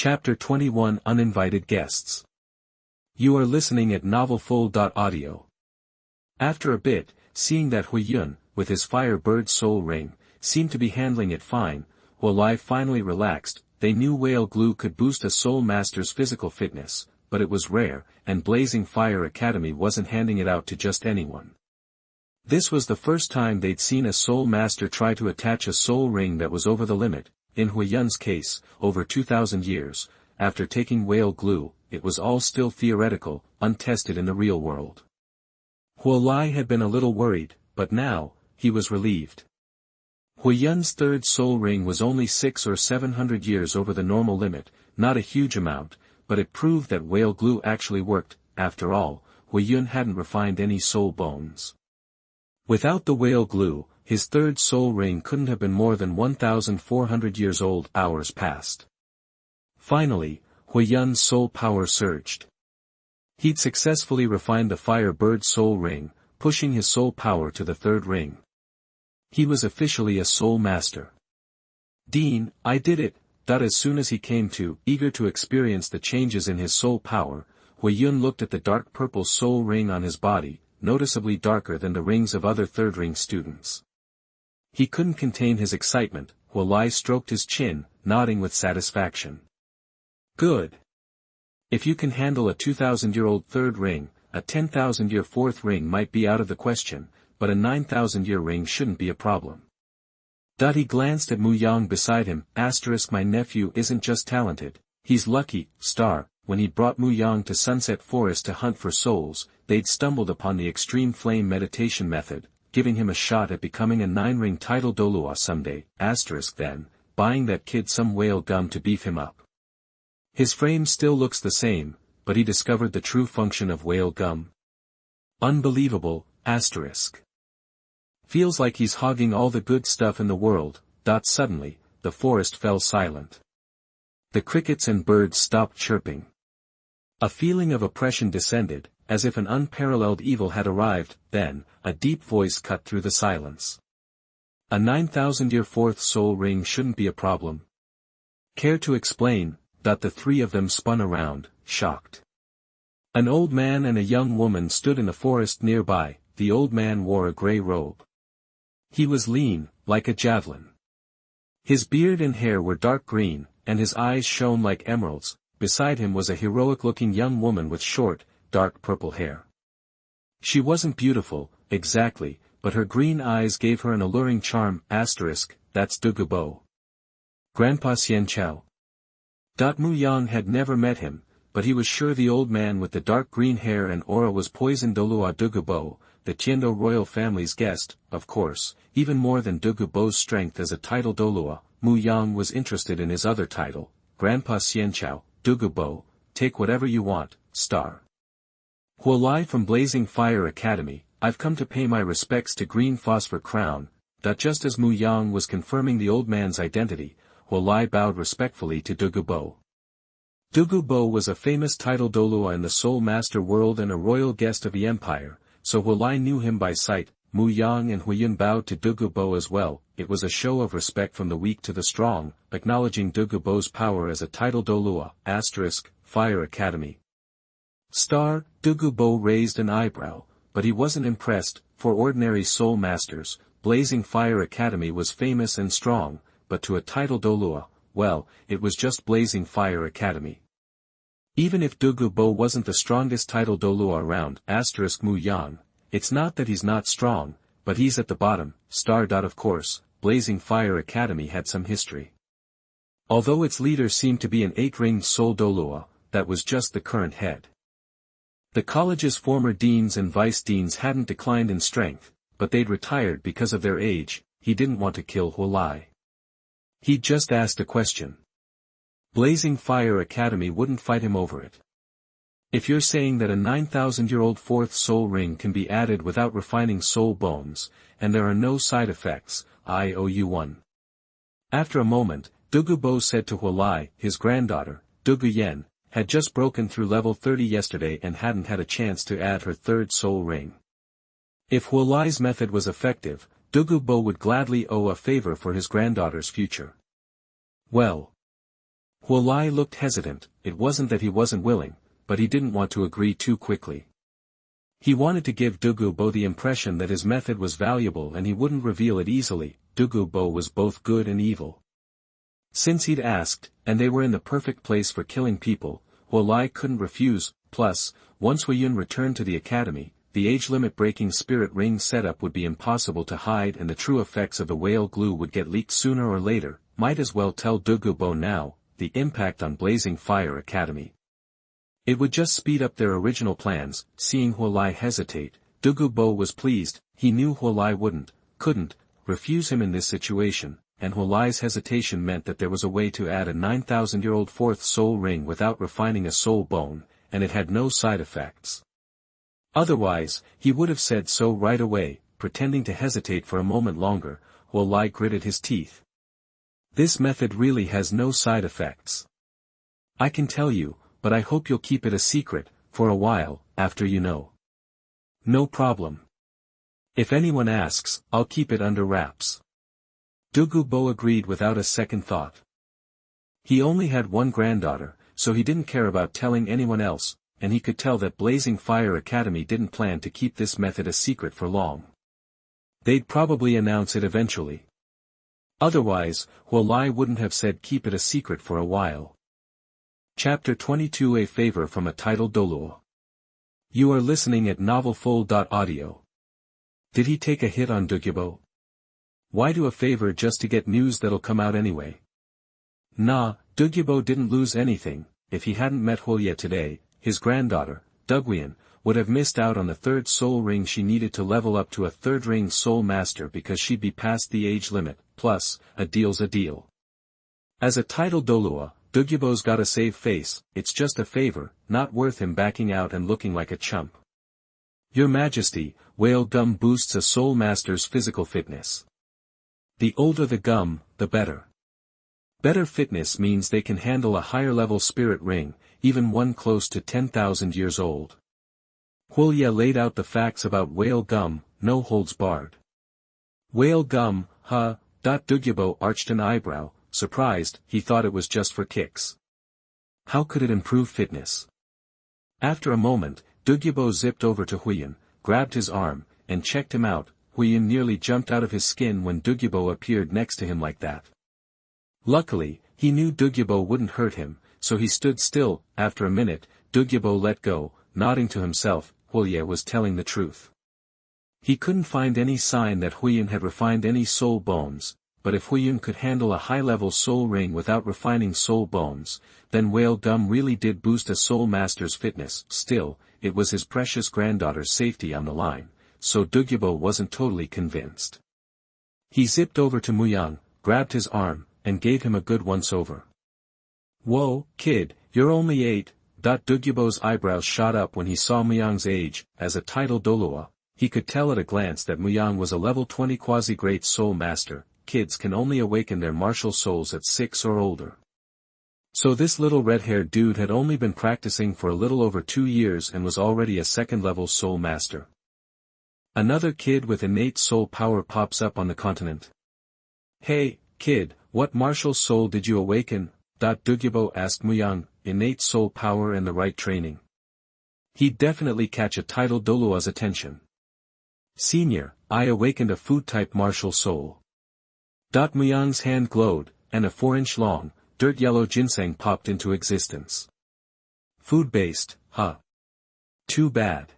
Chapter 21 Uninvited Guests. You are listening at novelfull.audio. After a bit, seeing that Huiyun, with his Firebird soul ring, seemed to be handling it fine, Wuhu finally relaxed. They knew whale glue could boost a soul master's physical fitness, but it was rare, and Blazing Fire Academy wasn't handing it out to just anyone. This was the first time they'd seen a soul master try to attach a soul ring that was over the limit. In Huiyun's case, over 2,000 years, after taking whale glue, it was all still theoretical, untested in the real world. Wuhu had been a little worried, but now, he was relieved. Huiyun's third soul ring was only 600 or 700 years over the normal limit, not a huge amount, but it proved that whale glue actually worked. After all, Huiyun hadn't refined any soul bones. Without the whale glue, his third soul ring couldn't have been more than 1,400 years old. Hours passed. Finally, Huiyun's soul power surged. He'd successfully refined the Firebird soul ring, pushing his soul power to the third ring. He was officially a soul master. Dean, I did it. As soon as he came to, eager to experience the changes in his soul power, Huiyun looked at the dark purple soul ring on his body, noticeably darker than the rings of other third ring students. He couldn't contain his excitement. Wuhu stroked his chin, nodding with satisfaction. Good. If you can handle a 2,000-year-old third ring, a 10,000-year fourth ring might be out of the question, but a 9,000-year ring shouldn't be a problem. He glanced at Mu Yang beside him. My nephew isn't just talented, he's lucky. When he brought Mu Yang to Sunset Forest to hunt for souls, they'd stumbled upon the extreme flame meditation method, giving him a shot at becoming a 9-ring title Douluo someday. Then, buying that kid some whale gum to beef him up. His frame still looks the same, but he discovered the true function of whale gum. Unbelievable. Feels like he's hogging all the good stuff in the world. Suddenly, the forest fell silent. The crickets and birds stopped chirping. A feeling of oppression descended, as if an unparalleled evil had arrived. Then, a deep voice cut through the silence. A 9,000-year fourth soul ring shouldn't be a problem. Care to explain? The three of them spun around, shocked. An old man and a young woman stood in a forest nearby. The old man wore a gray robe. He was lean, like a javelin. His beard and hair were dark green, and his eyes shone like emeralds. Beside him was a heroic-looking young woman with short, dark purple hair. She wasn't beautiful, exactly, but her green eyes gave her an alluring charm. That's Douluo. Grandpa Xianqiao. Mu Yang had never met him, but he was sure the old man with the dark green hair and aura was poisoned DouluoDalu, the Qianren royal family's guest. Of course, even more than Douluo's strength as a title Douluo, Mu Yang was interested in his other title, Grandpa Xianqiao. Douluo, take whatever you want. Wuhu from Blazing Fire Academy. I've come to pay my respects to Green Phosphor Crown. Just as Mu Yang was confirming the old man's identity, Wuhu bowed respectfully to Douluo. Douluo was a famous title Douluo in the Soul Master world and a royal guest of the empire, so Wuhu knew him by sight. Mu Yang and Huiyun bowed to Douluo as well. It was a show of respect from the weak to the strong, acknowledging Douluo's power as a title Douluo. Fire Academy. Douluo raised an eyebrow, but he wasn't impressed. For ordinary soul masters, Blazing Fire Academy was famous and strong, but to a title Douluo, well, it was just Blazing Fire Academy. Even if Douluo wasn't the strongest title Douluo around, Mu Yang, it's not that he's not strong, but he's at the bottom. Of course, Blazing Fire Academy had some history. Although its leader seemed to be an 8-ringed soul Douluo, that was just the current head. The college's former deans and vice-deans hadn't declined in strength, but they'd retired because of their age. He didn't want to kill Wuhu. He'd just asked a question. Blazing Fire Academy wouldn't fight him over it. If you're saying that a 9,000-year-old fourth soul ring can be added without refining soul bones, and there are no side effects, I owe you one. After a moment, Douluo said to Wuhu, his granddaughter, Douluyen, had just broken through level 30 yesterday and hadn't had a chance to add her third soul ring. If Wuhu's method was effective, Douluo would gladly owe a favor for his granddaughter's future. Well, Huolai looked hesitant. It wasn't that he wasn't willing, but he didn't want to agree too quickly. He wanted to give Douluo the impression that his method was valuable and he wouldn't reveal it easily. Douluo was both good and evil. Since he'd asked, and they were in the perfect place for killing people, Huolai couldn't refuse. Plus, once Huiyun returned to the academy, the age-limit-breaking spirit ring setup would be impossible to hide and the true effects of the whale glue would get leaked sooner or later. Might as well tell Douluo now, the impact on Blazing Fire Academy. It would just speed up their original plans. Seeing Huolai hesitate, Douluo was pleased. He knew Huolai couldn't, refuse him in this situation, and Huolai's hesitation meant that there was a way to add a 9,000-year-old fourth soul ring without refining a soul bone, and it had no side effects. Otherwise, he would have said so right away. Pretending to hesitate for a moment longer, Huolai gritted his teeth. This method really has no side effects. I can tell you, but I hope you'll keep it a secret, for a while, after you know. No problem. If anyone asks, I'll keep it under wraps. Douluo agreed without a second thought. He only had one granddaughter, so he didn't care about telling anyone else, and he could tell that Blazing Fire Academy didn't plan to keep this method a secret for long. They'd probably announce it eventually. Otherwise, Huolai wouldn't have said keep it a secret for a while. Chapter 22 A Favor from a Titled Douluo. You are listening at novelfull.audio. Did he take a hit on Douluo? Why do a favor just to get news that'll come out anyway? Nah, Douluo didn't lose anything. If he hadn't met Huolai today, his granddaughter, Douluo, would have missed out on the third soul ring she needed to level up to a third ring soul master because she'd be past the age limit. Plus, a deal's a deal. As a titled Douluo, Douluo's got a save face. It's just a favor, not worth him backing out and looking like a chump. Your Majesty, whale gum boosts a soul master's physical fitness. The older the gum, the better. Better fitness means they can handle a higher level spirit ring, even one close to 10,000 years old. Huolai laid out the facts about whale gum, no holds barred. Whale gum, huh? Douluo arched an eyebrow, surprised. He thought it was just for kicks. How could it improve fitness? After a moment, Douluo zipped over to Huiyun, grabbed his arm, and checked him out. Huiyun nearly jumped out of his skin when Douluo appeared next to him like that. Luckily, he knew Douluo wouldn't hurt him, so he stood still. After a minute, Douluo let go, nodding to himself. Huolai was telling the truth. He couldn't find any sign that Huiyun had refined any soul bones, but if Huiyun could handle a high-level soul ring without refining soul bones, then whale gum really did boost a soul master's fitness. Still, it was his precious granddaughter's safety on the line, so Douluo wasn't totally convinced. He zipped over to Muyang, grabbed his arm, and gave him a good once-over. Whoa, kid, you're only 8. Douluo's eyebrows shot up when he saw Muyang's age. As a titled Douluo, he could tell at a glance that Muyang was a level 20 quasi-great soul master. Kids can only awaken their martial souls at 6 or older. So this little red-haired dude had only been practicing for a little over 2 years and was already a second-level soul master. Another kid with innate soul power pops up on the continent. Hey, kid, what martial soul did you awaken? Douluo asked Muyang. Innate soul power and the right training. He'd definitely catch a titled Douluo's attention. Senior, I awakened a food-type martial soul. Muyang's hand glowed, and a 4-inch long, dirt-yellow ginseng popped into existence. Food-based, huh? Too bad.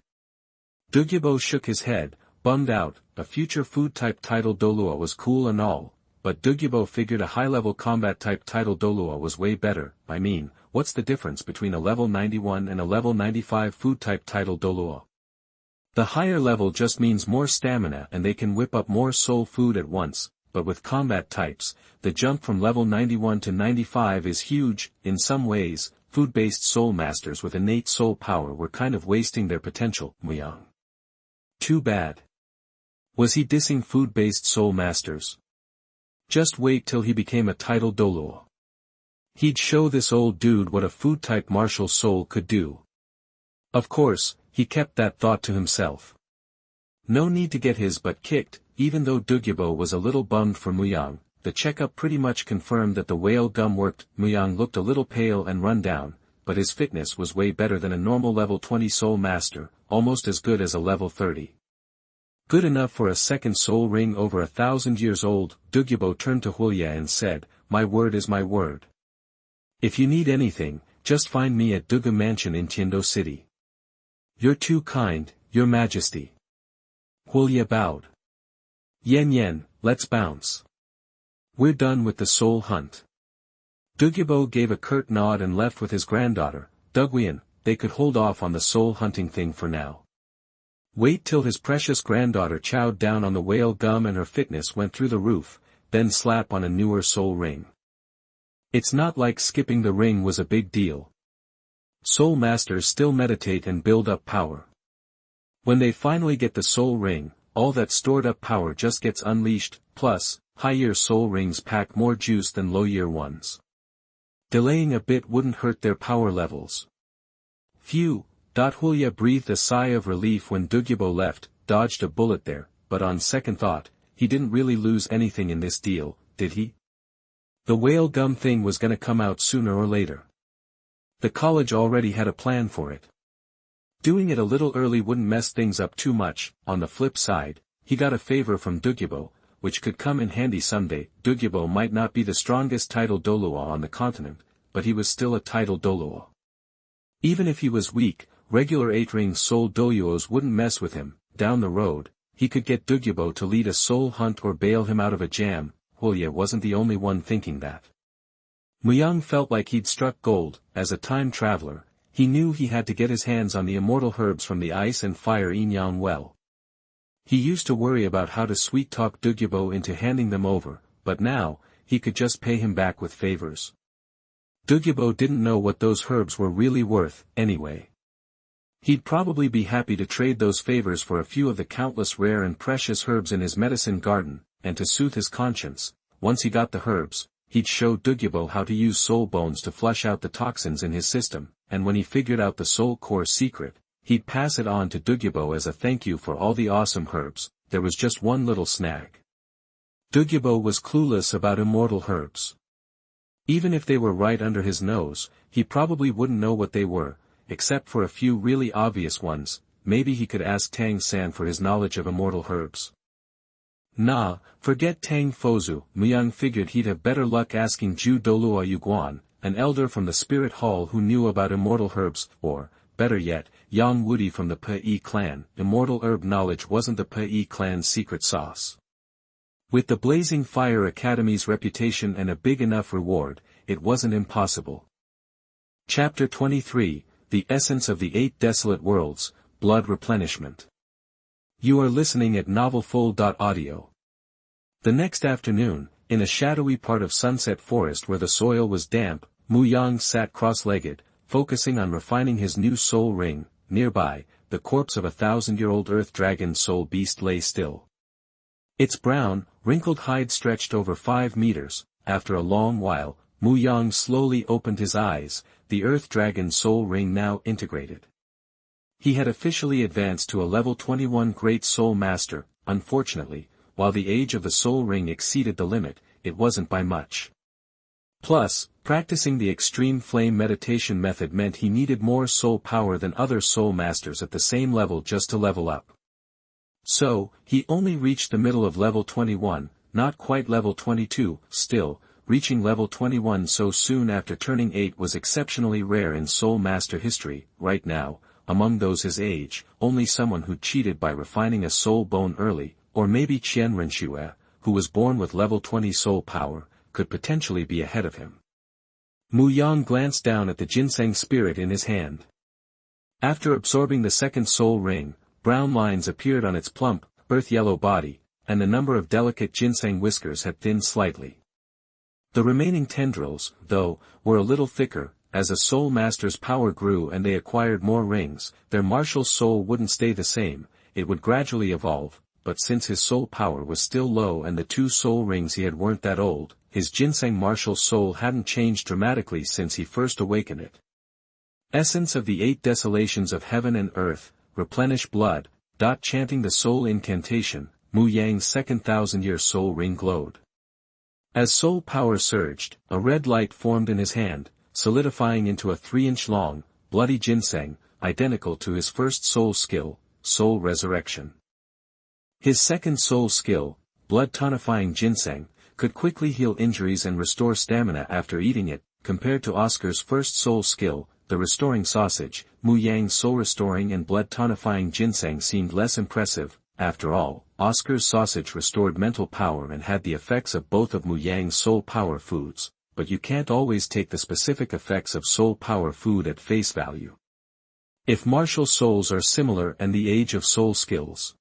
Douluo shook his head, bummed out. A future food-type titled Douluo was cool and all, but Douluo figured a high-level combat-type titled Douluo was way better. I mean, what's the difference between a level 91 and a level 95 food-type titled Douluo? The higher level just means more stamina and they can whip up more soul food at once, but with combat types, the jump from level 91 to 95 is huge. In some ways, food-based soul masters with innate soul power were kind of wasting their potential. Muyang. Too bad. Was he dissing food-based soul masters? Just wait till he became a titled Douluo. He'd show this old dude what a food-type martial soul could do. Of course, he kept that thought to himself. No need to get his butt kicked. Even though Douluo was a little bummed for Muyang, the checkup pretty much confirmed that the whale gum worked. Muyang looked a little pale and run down, but his fitness was way better than a normal level 20 soul master, almost as good as a level 30. Good enough for a second soul ring over 1,000 years old. Douluo turned to Huya and said, "My word is my word. If you need anything, just find me at Douluo Mansion in Tiando City." "You're too kind, Your Majesty." Huya bowed. "Yen, let's bounce. We're done with the soul hunt." Douluo gave a curt nod and left with his granddaughter, Duguian. They could hold off on the soul hunting thing for now. Wait till his precious granddaughter chowed down on the whale gum and her fitness went through the roof, then slap on a newer soul ring. It's not like skipping the ring was a big deal. Soul masters still meditate and build up power. When they finally get the soul ring, all that stored up power just gets unleashed, plus, high-year soul rings pack more juice than low-year ones. Delaying a bit wouldn't hurt their power levels. Phew. Huya breathed a sigh of relief when Douluo left, dodged a bullet there, but on second thought, he didn't really lose anything in this deal, did he? The whale gum thing was gonna come out sooner or later. The college already had a plan for it. Doing it a little early wouldn't mess things up too much. On the flip side, he got a favor from Douluo, which could come in handy someday. Douluo might not be the strongest title Douluo on the continent, but he was still a title Douluo. Even if he was weak, regular 8-ring soul Douluos wouldn't mess with him. Down the road, he could get Douluo to lead a soul hunt or bail him out of a jam. Huya wasn't the only one thinking that. Muyang felt like he'd struck gold. As a time traveler, he knew he had to get his hands on the immortal herbs from the ice and fire Qianren well. He used to worry about how to sweet-talk Douluo into handing them over, but now, he could just pay him back with favors. Douluo didn't know what those herbs were really worth, anyway. He'd probably be happy to trade those favors for a few of the countless rare and precious herbs in his medicine garden, and to soothe his conscience, once he got the herbs, he'd show Douluo how to use soul bones to flush out the toxins in his system, and when he figured out the soul core secret, he'd pass it on to Douluo as a thank you for all the awesome herbs. There was just one little snag. Douluo was clueless about immortal herbs. Even if they were right under his nose, he probably wouldn't know what they were, except for a few really obvious ones. Maybe he could ask Tang San for his knowledge of immortal herbs. Nah, forget Tang Fozu. Muyang figured he'd have better luck asking Ju Douluo Yuguan, an elder from the Spirit Hall who knew about immortal herbs, or, better yet, Yang Wudi from the Pei clan. Immortal herb knowledge wasn't the Pei clan's secret sauce. With the Blazing Fire Academy's reputation and a big enough reward, it wasn't impossible. Chapter 23, The Essence of the 8 Desolate Worlds, Blood Replenishment. You are listening at novelfull.audio. The next afternoon, in a shadowy part of Sunset Forest where the soil was damp, Muyang sat cross-legged, focusing on refining his new soul ring. Nearby, the corpse of a 1,000-year-old earth dragon soul beast lay still. Its brown, wrinkled hide stretched over 5 meters. After a long while, Muyang slowly opened his eyes, the earth dragon soul ring now integrated. He had officially advanced to a level 21 Great Soul Master. Unfortunately, while the age of the soul ring exceeded the limit, it wasn't by much. Plus, practicing the extreme flame meditation method meant he needed more soul power than other soul masters at the same level just to level up. So, he only reached the middle of level 21, not quite level 22. Still, reaching level 21 so soon after turning 8 was exceptionally rare in soul master history. Right now, among those his age, only someone who cheated by refining a soul bone early, or maybe Qianren Xuefeng, who was born with level 20 soul power, could potentially be ahead of him. Muyang glanced down at the ginseng spirit in his hand. After absorbing the second soul ring, brown lines appeared on its plump, earth-yellow body, and the number of delicate ginseng whiskers had thinned slightly. The remaining tendrils, though, were a little thicker. As a soul master's power grew and they acquired more rings, their martial soul wouldn't stay the same, it would gradually evolve, but since his soul power was still low and the 2 soul rings he had weren't that old, his ginseng martial soul hadn't changed dramatically since he first awakened it. Essence of the 8 desolations of heaven and earth, replenish blood. Chanting the soul incantation, Muyang's second 1,000-year soul ring glowed. As soul power surged, a red light formed in his hand, solidifying into a 3-inch long, bloody ginseng, identical to his first soul skill, soul resurrection. His second soul skill, blood tonifying ginseng, could quickly heal injuries and restore stamina after eating it, compared to Oscar's first soul skill, the restoring sausage. Mu Yang's soul restoring and blood tonifying ginseng seemed less impressive. After all, Oscar's sausage restored mental power and had the effects of both of Mu Yang's soul power foods, but you can't always take the specific effects of soul power food at face value. If martial souls are similar and the age of soul skills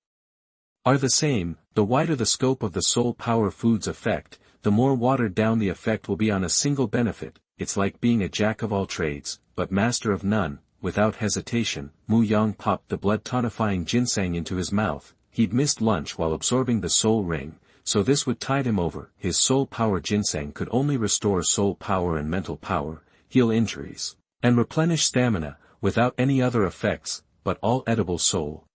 are the same, the wider the scope of the soul power food's effect, the more watered down the effect will be on a single benefit. It's like being a jack of all trades, but master of none. Without hesitation, Mu Yang popped the blood tonifying ginseng into his mouth. He'd missed lunch while absorbing the soul ring, so this would tide him over. His soul power ginseng could only restore soul power and mental power, heal injuries, and replenish stamina, without any other effects, but all edible soul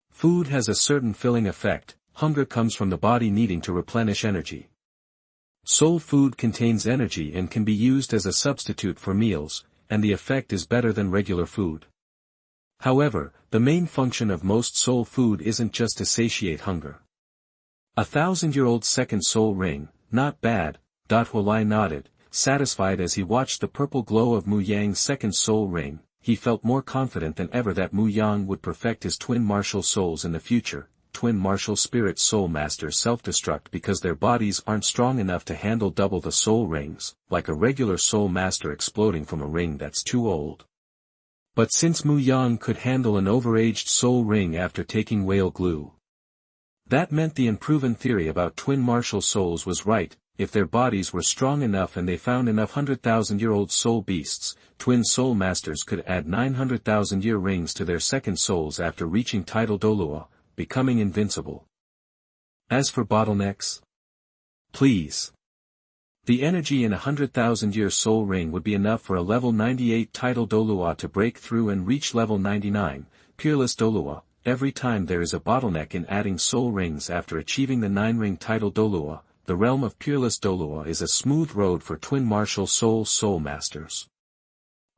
food has a certain filling effect. Hunger comes from the body needing to replenish energy. Soul food contains energy and can be used as a substitute for meals, and the effect is better than regular food. However, the main function of most soul food isn't just to satiate hunger. 1,000-year-old second soul ring, not bad. Huolai nodded, satisfied as he watched the purple glow of Mu Yang's second soul ring. He felt more confident than ever that Mu Yang would perfect his twin martial souls in the future. Twin martial spirits soul masters self-destruct because their bodies aren't strong enough to handle double the soul rings, like a regular soul master exploding from a ring that's too old. But since Mu Yang could handle an overaged soul ring after taking whale glue, that meant the unproven theory about twin martial souls was right. If their bodies were strong enough and they found enough 100,000-year-old soul beasts, twin soul masters could add 900,000-year rings to their second souls after reaching tidal Douluo, becoming invincible. As for bottlenecks, please. The energy in a 100,000-year soul ring would be enough for a level 98 tidal Douluo to break through and reach level 99, peerless Douluo. Every time there is a bottleneck in adding soul rings after achieving the 9-ring tidal Douluo, the realm of peerless Douluo is a smooth road for twin martial soul masters.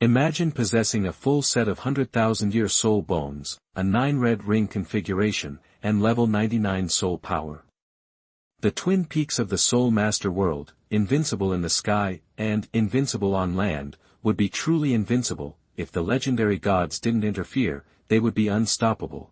Imagine possessing a full set of 100,000-year soul bones, a 9-red ring configuration, and level 99 soul power. The twin peaks of the soul master world, invincible in the sky, and invincible on land, would be truly invincible. If the legendary gods didn't interfere, they would be unstoppable.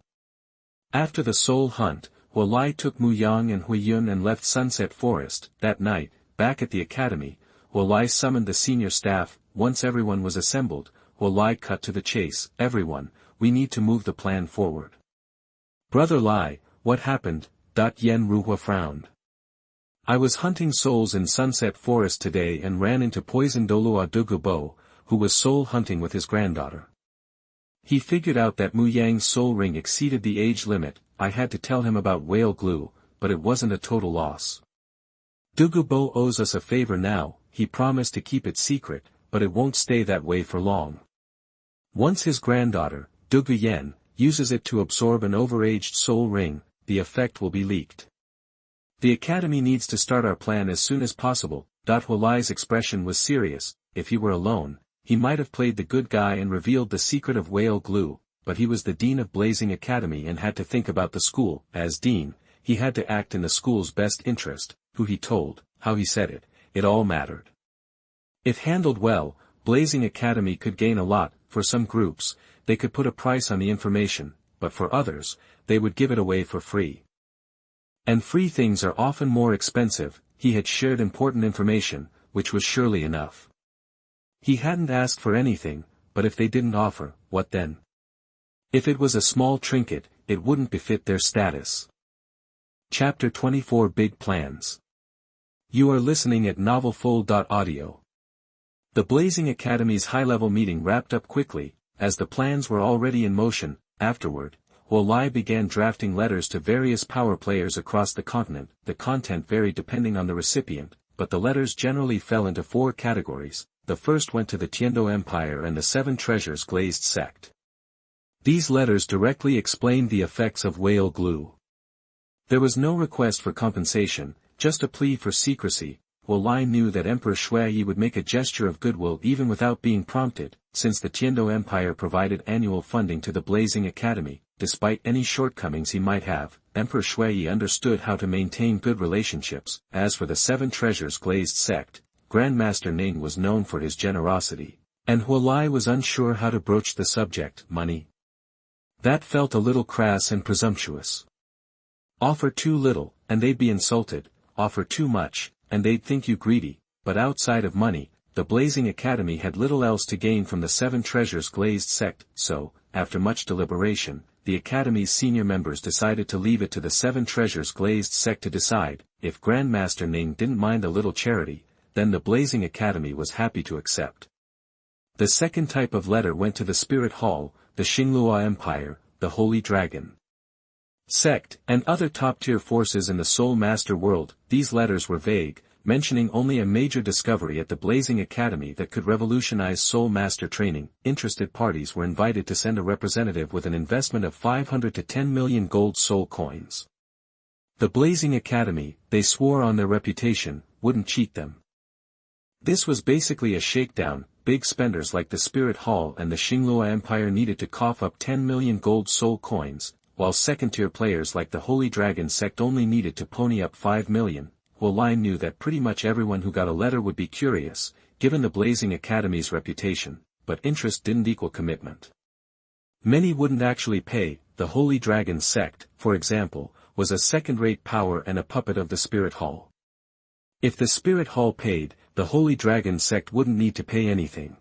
After the soul hunt, Huolai took Mu Yang and Huiyun and left Sunset Forest. That night, back at the academy, Huolai summoned the senior staff. Once everyone was assembled, Huolai cut to the chase. Everyone, we need to move the plan forward. Brother Lai, what happened? Yen Ruhua frowned. I was hunting souls in Sunset Forest today and ran into Poison DouluoDalu, who was soul hunting with his granddaughter. He figured out that Mu Yang's soul ring exceeded the age limit. I had to tell him about whale glue, but it wasn't a total loss. Dugubo owes us a favor now. He promised to keep it secret, but it won't stay that way for long. Once his granddaughter, Dugu Yen, uses it to absorb an overaged soul ring, the effect will be leaked. The academy needs to start our plan as soon as possible. Huolai's expression was serious. If he were alone, he might have played the good guy and revealed the secret of whale glue, but he was the dean of Blazing Academy and had to think about the school. As dean, he had to act in the school's best interest. Who he told, how he said it all mattered. If handled well, Blazing Academy could gain a lot. For some groups, they could put a price on the information, but for others, they would give it away for free. And free things are often more expensive. He had shared important information, which was surely enough. He hadn't asked for anything, but if they didn't offer, what then? If it was a small trinket, it wouldn't befit their status. Chapter 24 Big Plans. You are listening at novelfull.audio. The Blazing Academy's high-level meeting wrapped up quickly, as the plans were already in motion. Afterward, Huolai began drafting letters to various power players across the continent. The content varied depending on the recipient, but the letters generally fell into 4 categories. The first went to the Tiendo Empire and the 7 Treasures Glazed Sect. These letters directly explained the effects of whale glue. There was no request for compensation, just a plea for secrecy. Wuhu knew that Emperor Shui would make a gesture of goodwill even without being prompted, since the Tiando Empire provided annual funding to the Blazing Academy. Despite any shortcomings he might have, Emperor Shui understood how to maintain good relationships. As for the Seven Treasures Glazed sect, Grandmaster Ning was known for his generosity, and Wuhu was unsure how to broach the subject. Money. That felt a little crass and presumptuous. Offer too little, and they'd be insulted. Offer too much, and they'd think you greedy. But outside of money, the Blazing Academy had little else to gain from the Seven Treasures Glazed sect, so, after much deliberation, the Academy's senior members decided to leave it to the Seven Treasures Glazed sect to decide. If Grandmaster Ning didn't mind a little charity, then the Blazing Academy was happy to accept. The second type of letter went to the Spirit Hall, the Xingluo Empire, the Holy Dragon sect, and other top-tier forces in the Soul Master world. These letters were vague, mentioning only a major discovery at the Blazing Academy that could revolutionize Soul Master training. Interested parties were invited to send a representative with an investment of 500 to 10 million gold soul coins. The Blazing Academy, they swore on their reputation, wouldn't cheat them. This was basically a shakedown. Big spenders like the Spirit Hall and the Xingluo Empire needed to cough up 10 million gold soul coins, while second-tier players like the Holy Dragon sect only needed to pony up 5 million. Wuhu knew that pretty much everyone who got a letter would be curious, given the Blazing Academy's reputation, but interest didn't equal commitment. Many wouldn't actually pay. The Holy Dragon sect, for example, was a second-rate power and a puppet of the Spirit Hall. If the Spirit Hall paid, the Holy Dragon sect wouldn't need to pay anything.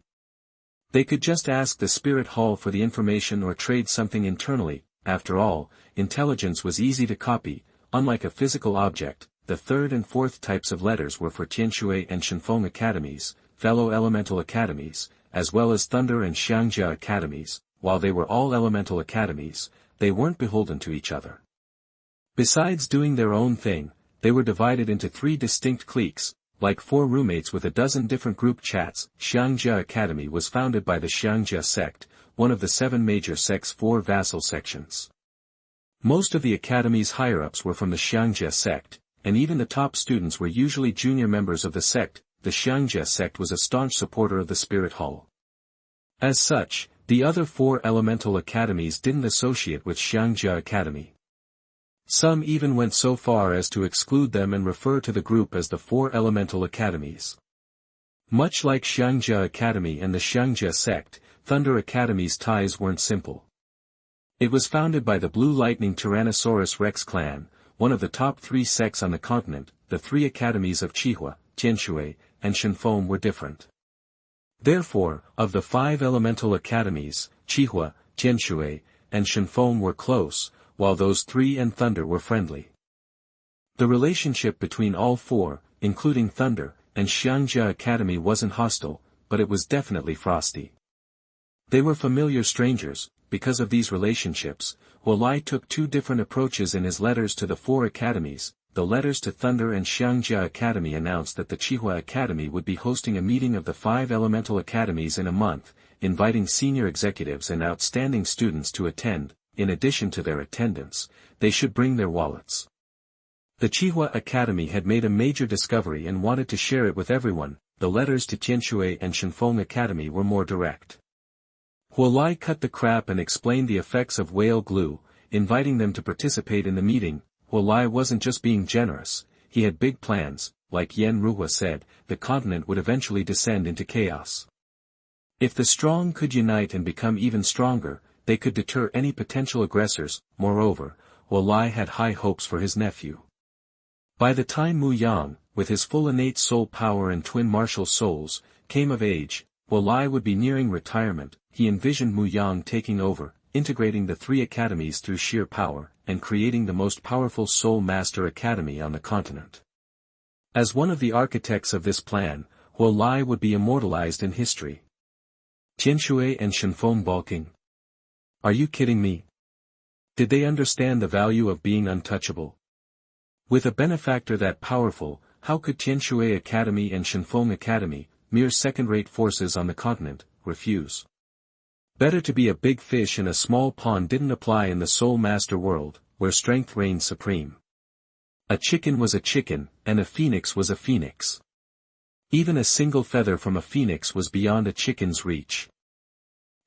They could just ask the Spirit Hall for the information or trade something internally. After all, intelligence was easy to copy. Unlike a physical object, the third and fourth types of letters were for Tianshui and Xuefeng academies, fellow elemental academies, as well as Thunder and Xiangjia academies. While they were all elemental academies, they weren't beholden to each other. Besides doing their own thing, they were divided into 3 distinct cliques, like 4 roommates with a dozen different group chats. Xiangjia Academy was founded by the Xiangjia sect, one of the 7 major sect's 4 vassal sections. Most of the academy's higher-ups were from the Xiangjia sect, and even the top students were usually junior members of the sect. The Xiangjia sect was a staunch supporter of the Spirit Hall. As such, the other 4 elemental academies didn't associate with Xiangjia Academy. Some even went so far as to exclude them and refer to the group as the 4 elemental academies. Much like Xiangjia Academy and the Xiangjia sect, Thunder Academy's ties weren't simple. It was founded by the Blue Lightning Tyrannosaurus Rex clan, one of the top 3 sects on the continent. The 3 academies of Qihua, Tianshui, and Xuefeng were different. Therefore, of the 5 elemental academies, Qihua, Tianshui, and Xuefeng were close, while those 3 and Thunder were friendly. The relationship between all 4, including Thunder, and Xiangjia Academy wasn't hostile, but it was definitely frosty. They were familiar strangers. Because of these relationships, Wuhu took 2 different approaches in his letters to the 4 academies. The letters to Thunder and Xiangjia Academy announced that the Qihua Academy would be hosting a meeting of the 5 elemental academies in a month, inviting senior executives and outstanding students to attend. In addition to their attendance, they should bring their wallets. The Qihua Academy had made a major discovery and wanted to share it with everyone. The letters to Tianshui and Xuefeng Academy were more direct. Wuhu cut the crap and explained the effects of whale glue, inviting them to participate in the meeting. Wuhu wasn't just being generous, he had big plans. Like Yen Ruhua said, the continent would eventually descend into chaos. If the strong could unite and become even stronger, they could deter any potential aggressors. Moreover, Wuhu had high hopes for his nephew. By the time Mu Yang, with his full innate soul power and twin martial souls, came of age, Wuhu would be nearing retirement. He envisioned Mu Yang taking over, integrating the 3 academies through sheer power, and creating the most powerful Soul Master Academy on the continent. As one of the architects of this plan, Wuhu would be immortalized in history. Tianshui and Xuefeng balking. Are you kidding me? Did they understand the value of being untouchable? With a benefactor that powerful, how could Tianshui Academy and Xuefeng Academy, mere second-rate forces on the continent, refuse? Better to be a big fish in a small pond didn't apply in the Soul Master world, where strength reigned supreme. A chicken was a chicken, and a phoenix was a phoenix. Even a single feather from a phoenix was beyond a chicken's reach.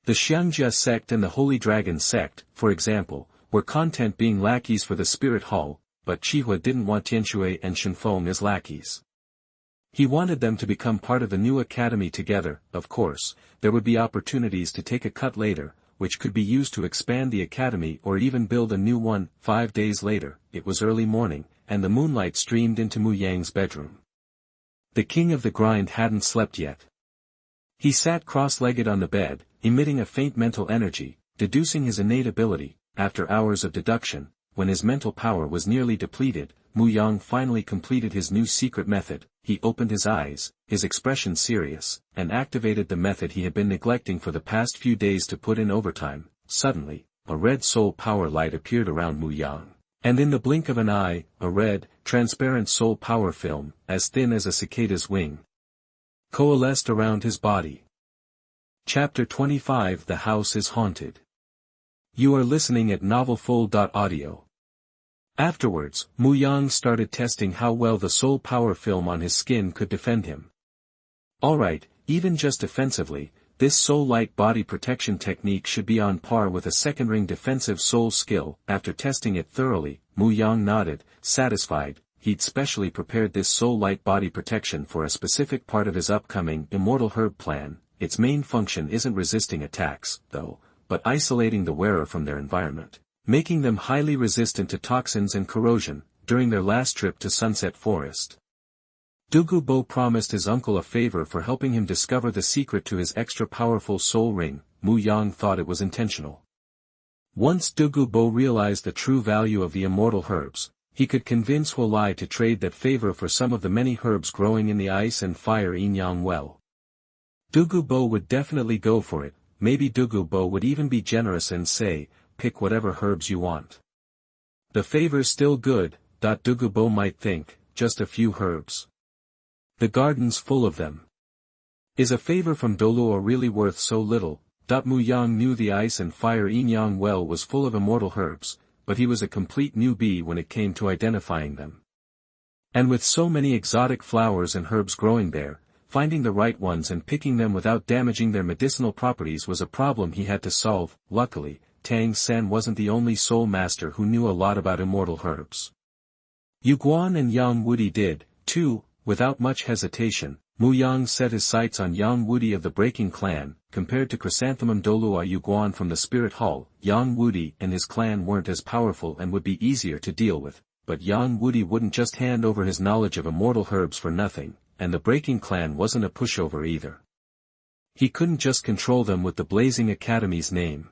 The Xiangjia sect and the Holy Dragon sect, for example, were content being lackeys for the Spirit Hall, but Qihua didn't want Tianshui and Xuefeng as lackeys. He wanted them to become part of the new academy together. Of course, there would be opportunities to take a cut later, which could be used to expand the academy or even build a new one. 5 days later, it was early morning, and the moonlight streamed into Mu Yang's bedroom. The king of the grind hadn't slept yet. He sat cross-legged on the bed, emitting a faint mental energy, deducing his innate ability. After hours of deduction, when his mental power was nearly depleted, Mu Yang finally completed his new secret method. He opened his eyes, his expression serious, and activated the method he had been neglecting for the past few days to put in overtime. Suddenly, a red soul power light appeared around Mu Yang, and in the blink of an eye, a red, transparent soul power film, as thin as a cicada's wing, coalesced around his body. Chapter 25 The House is Haunted. You are listening at NovelFull.audio. Afterwards, Mu Yang started testing how well the soul power film on his skin could defend him. Alright, even just defensively, this soul light body protection technique should be on par with a second ring defensive soul skill. After testing it thoroughly, Mu Yang nodded, satisfied. He'd specially prepared this soul light body protection for a specific part of his upcoming immortal herb plan. Its main function isn't resisting attacks, though, but isolating the wearer from their environment, making them highly resistant to toxins and corrosion. During their last trip to Sunset Forest, Douluo promised his uncle a favor for helping him discover the secret to his extra powerful soul ring. Mu Yang thought it was intentional. Once Douluo realized the true value of the immortal herbs, he could convince Huolai to trade that favor for some of the many herbs growing in the ice and fire yin-yang well. Douluo would definitely go for it. Maybe Douluo would even be generous and say, pick whatever herbs you want. The favor's still good, Douluo might think, just a few herbs. The garden's full of them. Is a favor from Douluo really worth so little? Mu Yang knew the ice and fire yin-yang well was full of immortal herbs, but he was a complete newbie when it came to identifying them. And with so many exotic flowers and herbs growing there, finding the right ones and picking them without damaging their medicinal properties was a problem he had to solve. Luckily, Tang Sen wasn't the only soul master who knew a lot about immortal herbs. Yuguan and Yang Wudi did, too. Without much hesitation, Mu Yang set his sights on Yang Wudi of the Breaking Clan. Compared to Chrysanthemum Douluo Yuguan from the Spirit Hall, Yang Wudi and his clan weren't as powerful and would be easier to deal with, but Yang Wudi wouldn't just hand over his knowledge of immortal herbs for nothing, and the Breaking Clan wasn't a pushover either. He couldn't just control them with the Blazing Academy's name.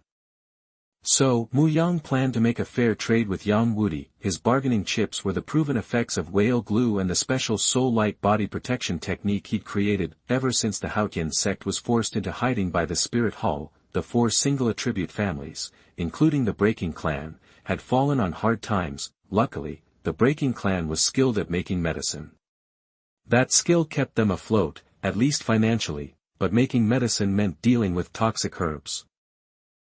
So, Mu Yang planned to make a fair trade with Yang Wudi. His bargaining chips were the proven effects of whale glue and the special soul light body protection technique he'd created. Ever since the Haotian sect was forced into hiding by the Spirit Hall, the 4 single attribute families, including the Breaking Clan, had fallen on hard times. Luckily, the Breaking Clan was skilled at making medicine. That skill kept them afloat, at least financially, but making medicine meant dealing with toxic herbs.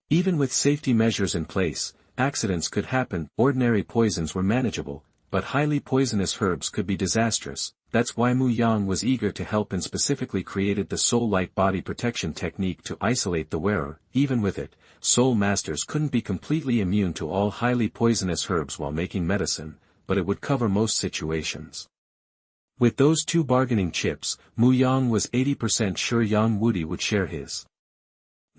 Even with safety measures in place, accidents could happen. Ordinary poisons were manageable, but highly poisonous herbs could be disastrous. That's why Mu Yang was eager to help and specifically created the soul light body protection technique to isolate the wearer. Even with it, soul masters couldn't be completely immune to all highly poisonous herbs while making medicine, but it would cover most situations. With those 2 bargaining chips, Mu Yang was 80% sure Yang Wudi would share his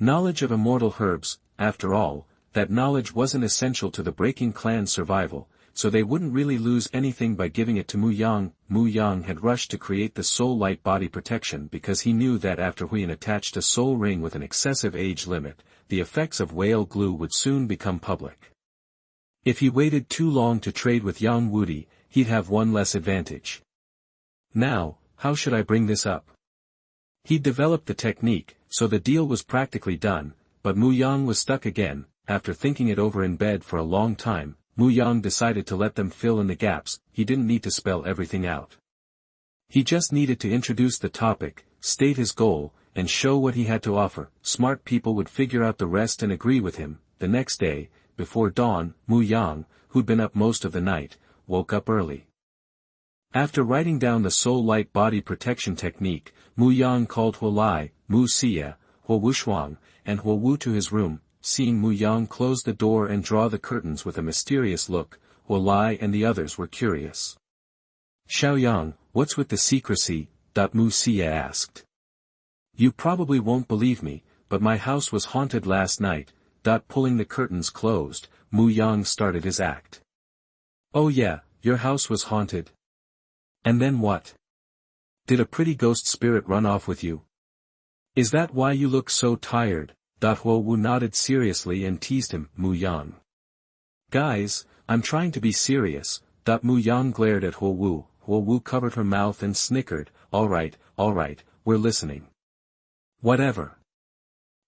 knowledge of immortal herbs. After all, that knowledge wasn't essential to the Breaking Clan's survival, so they wouldn't really lose anything by giving it to Mu Yang. Mu Yang had rushed to create the soul light body protection because he knew that after Huiyan attached a soul ring with an excessive age limit, the effects of whale glue would soon become public. If he waited too long to trade with Yang Wudi, he'd have one less advantage. Now, how should I bring this up? He'd developed the technique, so the deal was practically done, but Mu Yang was stuck again. After thinking it over in bed for a long time, Mu Yang decided to let them fill in the gaps. He didn't need to spell everything out. He just needed to introduce the topic, state his goal, and show what he had to offer. Smart people would figure out the rest and agree with him. The next day, before dawn, Mu Yang, who'd been up most of the night, woke up early. After writing down the soul light body protection technique, Mu Yang called Huo Lai, Mu Xie, Huo Wushuang, and Huo Wu to his room. Seeing Mu Yang close the door and draw the curtains with a mysterious look, Huo Lai and the others were curious. Xiaoyang, what's with the secrecy? Mu Xie asked. You probably won't believe me, but my house was haunted last night. Pulling the curtains closed, Mu Yang started his act. Oh yeah, your house was haunted. And then what? Did a pretty ghost spirit run off with you? Is that why you look so tired? Huo Wu nodded seriously and teased him. Mu Yang. Guys, I'm trying to be serious. Mu Yang glared at Huo Wu. Huo Wu covered her mouth and snickered. Alright, we're listening. Whatever.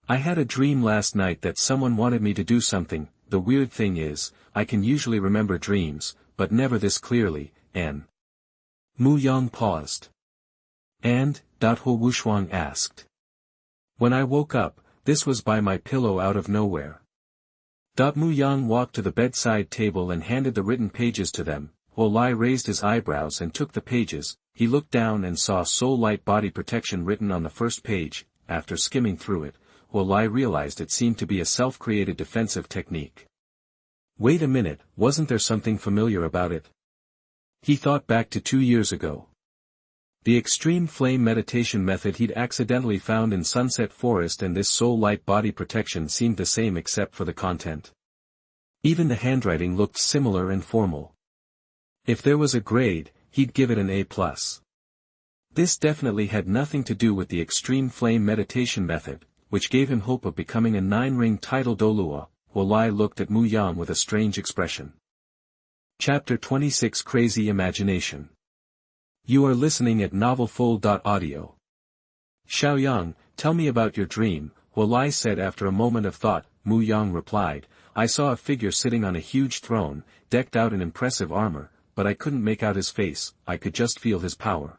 I had a dream last night that someone wanted me to do something. The weird thing is, I can usually remember dreams, but never this clearly, and... Mu Yang paused. And? Huo Wushuang asked. When I woke up, this was by my pillow out of nowhere. Mu Yang walked to the bedside table and handed the written pages to them. Huo Lai raised his eyebrows and took the pages. He looked down and saw Soul Light Body Protection written on the first page. After skimming through it, Huo Lai realized it seemed to be a self-created defensive technique. Wait a minute, wasn't there something familiar about it? He thought back to 2 years ago. The extreme flame meditation method he'd accidentally found in Sunset Forest and this soul light body protection seemed the same except for the content. Even the handwriting looked similar and formal. If there was a grade, he'd give it an A+. This definitely had nothing to do with the extreme flame meditation method, which gave him hope of becoming a 9-ring title Douluo. Huo Lai looked at Mu Yang with a strange expression. Chapter 26 Crazy Imagination. You are listening at novelfull.audio. Xiaoyang, tell me about your dream, Huo Lai said after a moment of thought. Mu Yang replied, I saw a figure sitting on a huge throne, decked out in impressive armor, but I couldn't make out his face, I could just feel his power.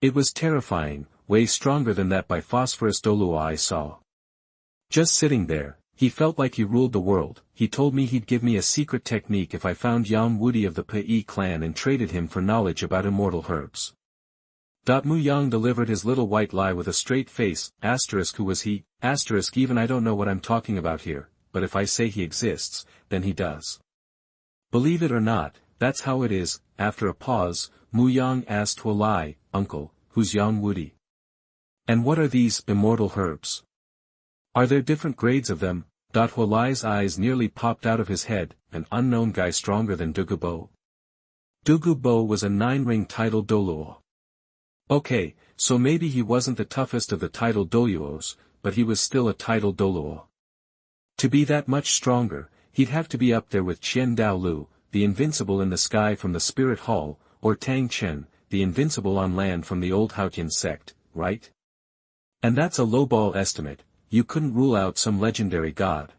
It was terrifying, way stronger than that by phosphorus Douluo I saw. Just sitting there, he felt like he ruled the world. He told me he'd give me a secret technique if I found Yang Wudi of the Pei clan and traded him for knowledge about immortal herbs. Mu Yang delivered his little white lie with a straight face. Who was he? Even I don't know what I'm talking about here, but if I say he exists, then he does. Believe it or not, that's how it is. After a pause, Mu Yang asked Huo Lai, Uncle, who's Yang Wudi? And what are these immortal herbs? Are there different grades of them? Huo Lai's eyes nearly popped out of his head. An unknown guy stronger than Dugubo? Dugubo was a 9-ring title Douluo. Okay, so maybe he wasn't the toughest of the title Douluos, but he was still a title Douluo. To be that much stronger, he'd have to be up there with Qianren, the invincible in the sky from the Spirit Hall, or Tang Chen, the invincible on land from the old Haotian sect, right? And that's a lowball estimate. You couldn't rule out some legendary god.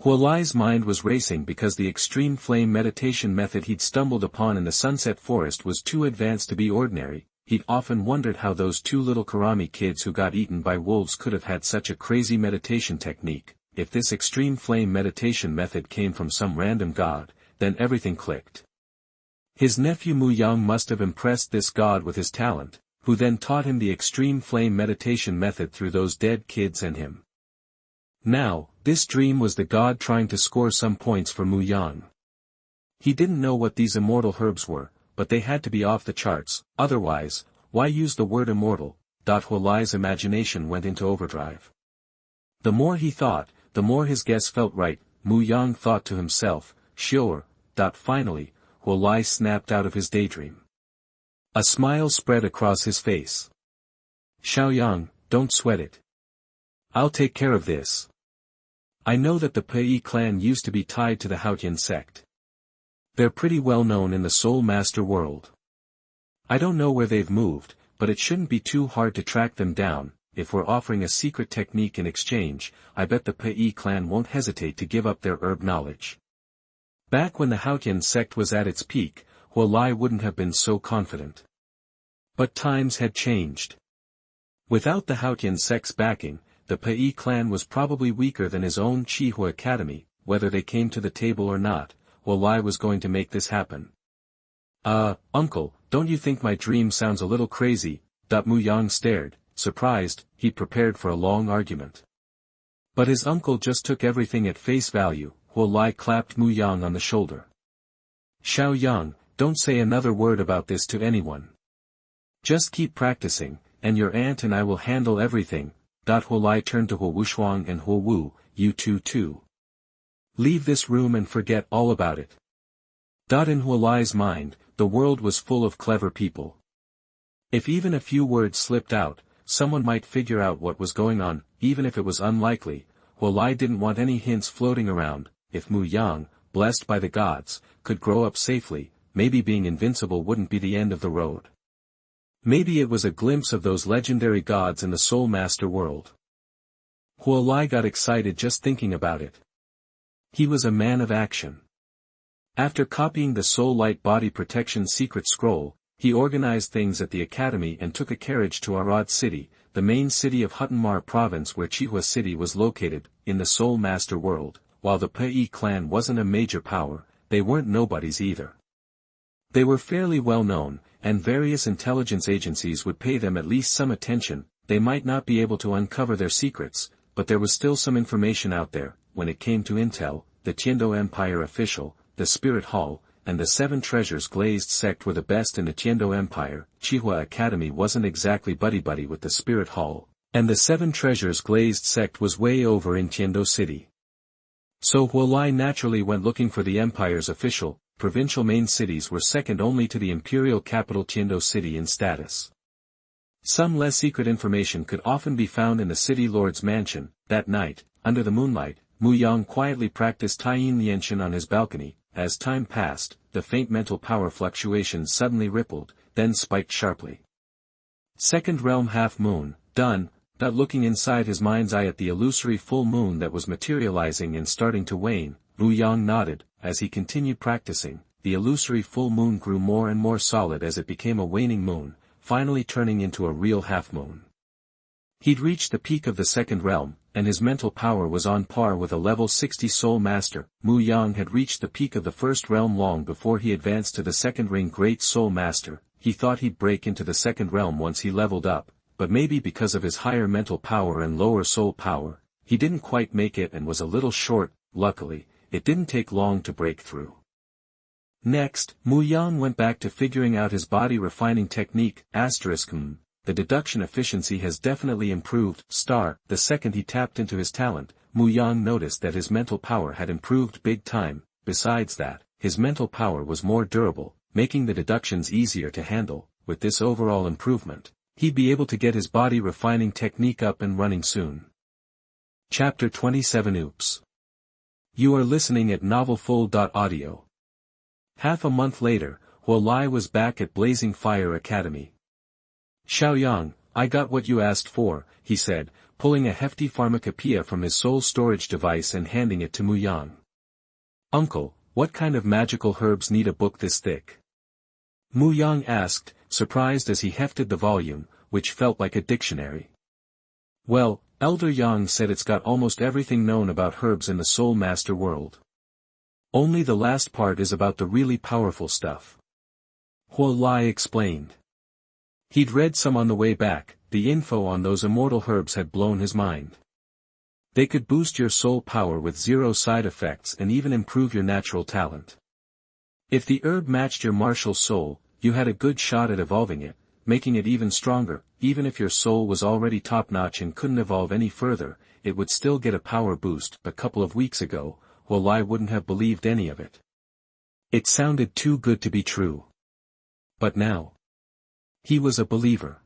Huo Lai's mind was racing because the extreme flame meditation method he'd stumbled upon in the Sunset Forest was too advanced to be ordinary. He'd often wondered how those 2 little Karami kids who got eaten by wolves could have had such a crazy meditation technique. If this extreme flame meditation method came from some random god, then everything clicked. His nephew Mu Yang must have impressed this god with his talent, who then taught him the extreme flame meditation method through those dead kids and him. Now, this dream was the god trying to score some points for Mu Yang. He didn't know what these immortal herbs were, but they had to be off the charts, otherwise, why use the word immortal? Huo Lai's imagination went into overdrive. The more he thought, the more his guess felt right. Mu Yang thought to himself, sure. Finally, Huo Lai snapped out of his daydream. A smile spread across his face. Xiaoyang, don't sweat it. I'll take care of this. I know that the Pei clan used to be tied to the Haotian sect. They're pretty well known in the Soul Master world. I don't know where they've moved, but it shouldn't be too hard to track them down. If we're offering a secret technique in exchange, I bet the Pei clan won't hesitate to give up their herb knowledge. Back when the Haotian sect was at its peak, Huo Lai wouldn't have been so confident. But times had changed. Without the Haotian sect's backing, the Pei clan was probably weaker than his own Qihua Academy. Whether they came to the table or not, Huo Lai was going to make this happen. Uncle, don't you think my dream sounds a little crazy? Mu Yang stared, surprised. He prepared for a long argument. But his uncle just took everything at face value. Huo Lai clapped Mu Yang on the shoulder. Xiao Yang, don't say another word about this to anyone. Just keep practicing, and your aunt and I will handle everything. Huo Lai turned to Huo Wushuang and Huo Wu, you two too. Leave this room and forget all about it. In Huo Lai's mind, the world was full of clever people. If even a few words slipped out, someone might figure out what was going on, even if it was unlikely. Huo Lai didn't want any hints floating around. If Mu Yang, blessed by the gods, could grow up safely, maybe being invincible wouldn't be the end of the road. Maybe it was a glimpse of those legendary gods in the Soul Master world. Huo Lai got excited just thinking about it. He was a man of action. After copying the Soul Light Body Protection secret scroll, he organized things at the academy and took a carriage to Arad City, the main city of Hutanmar province where Chihua City was located, in the Soul Master world. While the Pei clan wasn't a major power, they weren't nobodies either. They were fairly well known, and various intelligence agencies would pay them at least some attention. They might not be able to uncover their secrets, but there was still some information out there. When it came to intel, the Tiando Empire official, the Spirit Hall, and the Seven Treasures Glazed sect were the best in the Tiando Empire. Chihua Academy wasn't exactly buddy-buddy with the Spirit Hall, and the Seven Treasures Glazed sect was way over in Tiando City. So Huo Lai naturally went looking for the Empire's official. Provincial main cities were second only to the imperial capital Tiando City in status. Some less secret information could often be found in the city lord's mansion. That night, under the moonlight, Mu Yang quietly practiced Taiyin Lianshan on his balcony. As time passed, the faint mental power fluctuations suddenly rippled, then spiked sharply. Second realm half moon, done. Looking inside his mind's eye at the illusory full moon that was materializing and starting to wane, Mu Yang nodded. As he continued practicing, the illusory full moon grew more and more solid as it became a waning moon, finally turning into a real half moon. He'd reached the peak of the second realm, and his mental power was on par with a level 60 soul master. Mu Yang had reached the peak of the first realm long before he advanced to the second ring great soul master. He thought he'd break into the second realm once he leveled up, but maybe because of his higher mental power and lower soul power, he didn't quite make it and was a little short. Luckily, it didn't take long to break through. Next, Mu Yang went back to figuring out his body refining technique. The deduction efficiency has definitely improved. The second he tapped into his talent, Mu Yang noticed that his mental power had improved big time. Besides that, his mental power was more durable, making the deductions easier to handle. With this overall improvement, he'd be able to get his body refining technique up and running soon. Chapter 27. Oops. You are listening at novelfull.audio. Half a month later, Huo Lai was back at Blazing Fire Academy. Xiao Yang, I got what you asked for, he said, pulling a hefty pharmacopoeia from his soul storage device and handing it to Mu Yang. Uncle, what kind of magical herbs need a book this thick? Mu Yang asked, surprised as he hefted the volume, which felt like a dictionary. Well, Elder Yang said it's got almost everything known about herbs in the Soul Master world. Only the last part is about the really powerful stuff. Huo Lai explained. He'd read some on the way back. The info on those immortal herbs had blown his mind. They could boost your soul power with zero side effects and even improve your natural talent. If the herb matched your martial soul, you had a good shot at evolving it, making it even stronger. Even if your soul was already top-notch and couldn't evolve any further, it would still get a power boost. A couple of weeks ago, Huo Lai wouldn't have believed any of it. It sounded too good to be true. But now, he was a believer.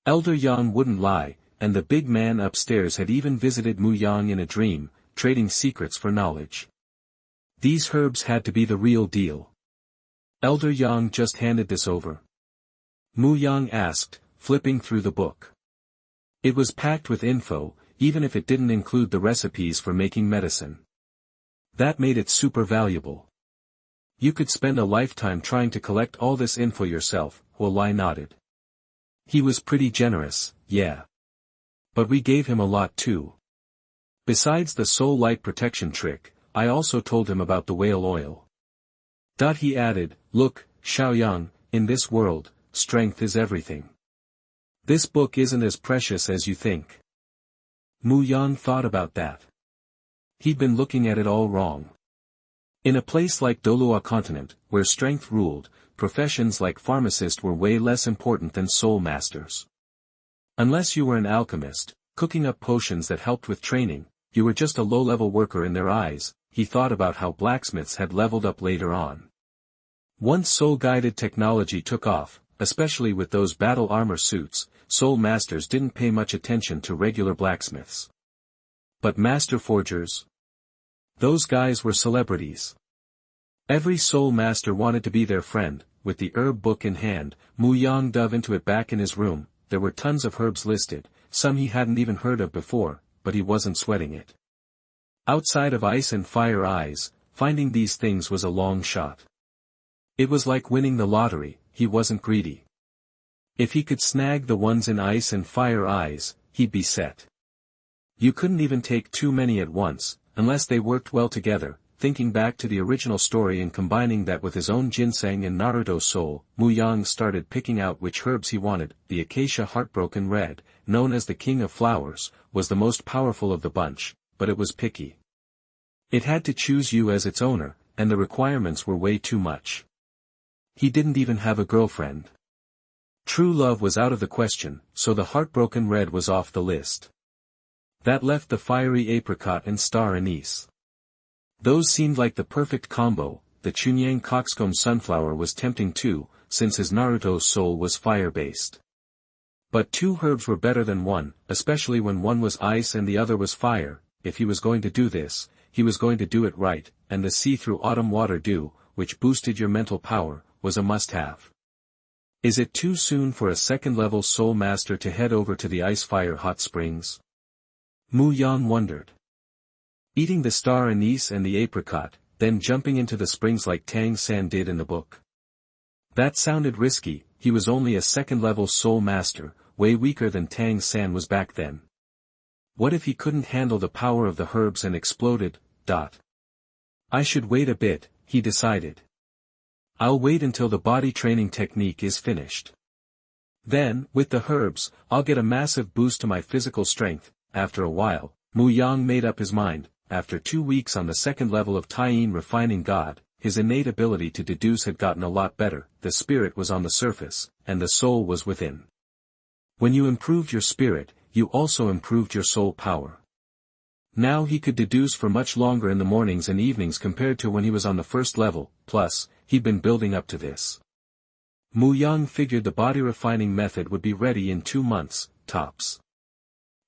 Elder Yang wouldn't lie, and the big man upstairs had even visited Mu Yang in a dream, trading secrets for knowledge. These herbs had to be the real deal. Elder Yang just handed this over. Mu Yang asked, flipping through the book. It was packed with info, even if it didn't include the recipes for making medicine. That made it super valuable. You could spend a lifetime trying to collect all this info yourself. Huo Lai nodded. He was pretty generous, yeah. But we gave him a lot too. Besides the soul light protection trick, I also told him about the whale oil. He added, look, Xiaoyang, in this world, strength is everything. This book isn't as precious as you think. Mu Yang thought about that. He'd been looking at it all wrong. In a place like Douluo continent, where strength ruled, professions like pharmacist were way less important than soul masters. Unless you were an alchemist, cooking up potions that helped with training, you were just a low-level worker in their eyes. He thought about how blacksmiths had leveled up later on. Once soul-guided technology took off, especially with those battle armor suits, soul masters didn't pay much attention to regular blacksmiths. But master forgers? Those guys were celebrities. Every soul master wanted to be their friend. With the herb book in hand, Mu Yang dove into it back in his room. There were tons of herbs listed, some he hadn't even heard of before, but he wasn't sweating it. Outside of ice and fire eyes, finding these things was a long shot. It was like winning the lottery. He wasn't greedy. If he could snag the ones in ice and fire eyes, he'd be set. You couldn't even take too many at once, unless they worked well together. Thinking back to the original story and combining that with his own ginseng and Naruto soul, Mu Yang started picking out which herbs he wanted. The acacia heartbroken red, known as the king of flowers, was the most powerful of the bunch, but it was picky. It had to choose you as its owner, and the requirements were way too much. He didn't even have a girlfriend. True love was out of the question, so the heartbroken red was off the list. That left the fiery apricot and star anise. Those seemed like the perfect combo. The Chunyang coxcomb sunflower was tempting too, since his Naruto soul was fire-based. But two herbs were better than one, especially when one was ice and the other was fire. If he was going to do this, he was going to do it right, and the see-through autumn water dew, which boosted your mental power, was a must-have. Is it too soon for a second-level soul master to head over to the ice-fire hot springs? Mu Yang wondered. Eating the star anise and the apricot, then jumping into the springs like Tang San did in the book. That sounded risky. He was only a second-level soul master, way weaker than Tang San was back then. What if he couldn't handle the power of the herbs and exploded? I should wait a bit, he decided. I'll wait until the body training technique is finished. Then, with the herbs, I'll get a massive boost to my physical strength. After a while, Mu Yang made up his mind. After 2 weeks on the second level of Taiyin Refining God, his innate ability to deduce had gotten a lot better. The spirit was on the surface, and the soul was within. When you improved your spirit, you also improved your soul power. Now he could deduce for much longer in the mornings and evenings compared to when he was on the first level, plus, he'd been building up to this. Mu Yang figured the body refining method would be ready in 2 months, tops.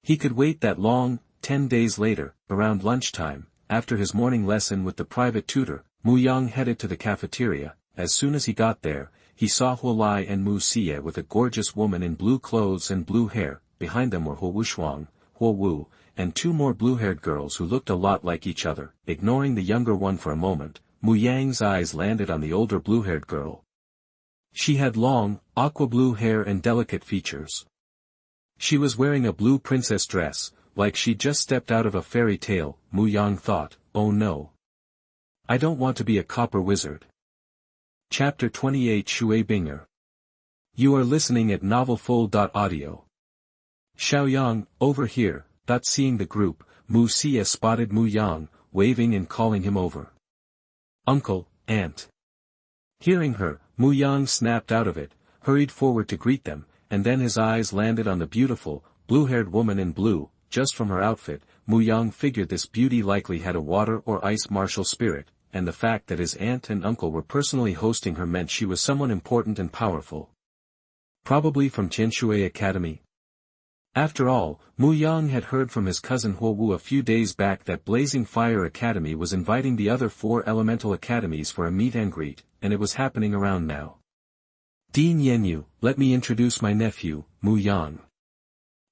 He could wait that long. 10 days later, around lunchtime, after his morning lesson with the private tutor, Mu Yang headed to the cafeteria. As soon as he got there, he saw Huolai and Mu Xie with a gorgeous woman in blue clothes and blue hair. Behind them were Huo Wu, and 2 more blue-haired girls who looked a lot like each other. Ignoring the younger one for a moment, Mu Yang's eyes landed on the older blue-haired girl. She had long, aqua-blue hair and delicate features. She was wearing a blue princess dress, like she'd just stepped out of a fairy tale. Mu Yang thought, oh no. I don't want to be a copper wizard. Chapter 28 Shui Bing'er. You are listening at novelfull.audio. Xiaoyang, over here. Seeing the group, Mu Xie spotted Mu Yang, waving and calling him over. Uncle, aunt. Hearing her, Mu Yang snapped out of it, hurried forward to greet them, and then his eyes landed on the beautiful, blue-haired woman in blue. Just from her outfit, Mu Yang figured this beauty likely had a water or ice martial spirit, and the fact that his aunt and uncle were personally hosting her meant she was someone important and powerful. Probably from Qianshui Academy. After all, Mu Yang had heard from his cousin Huowu a few days back that Blazing Fire Academy was inviting the other 4 elemental academies for a meet and greet, and it was happening around now. Dean Yenyu, let me introduce my nephew, Mu Yang.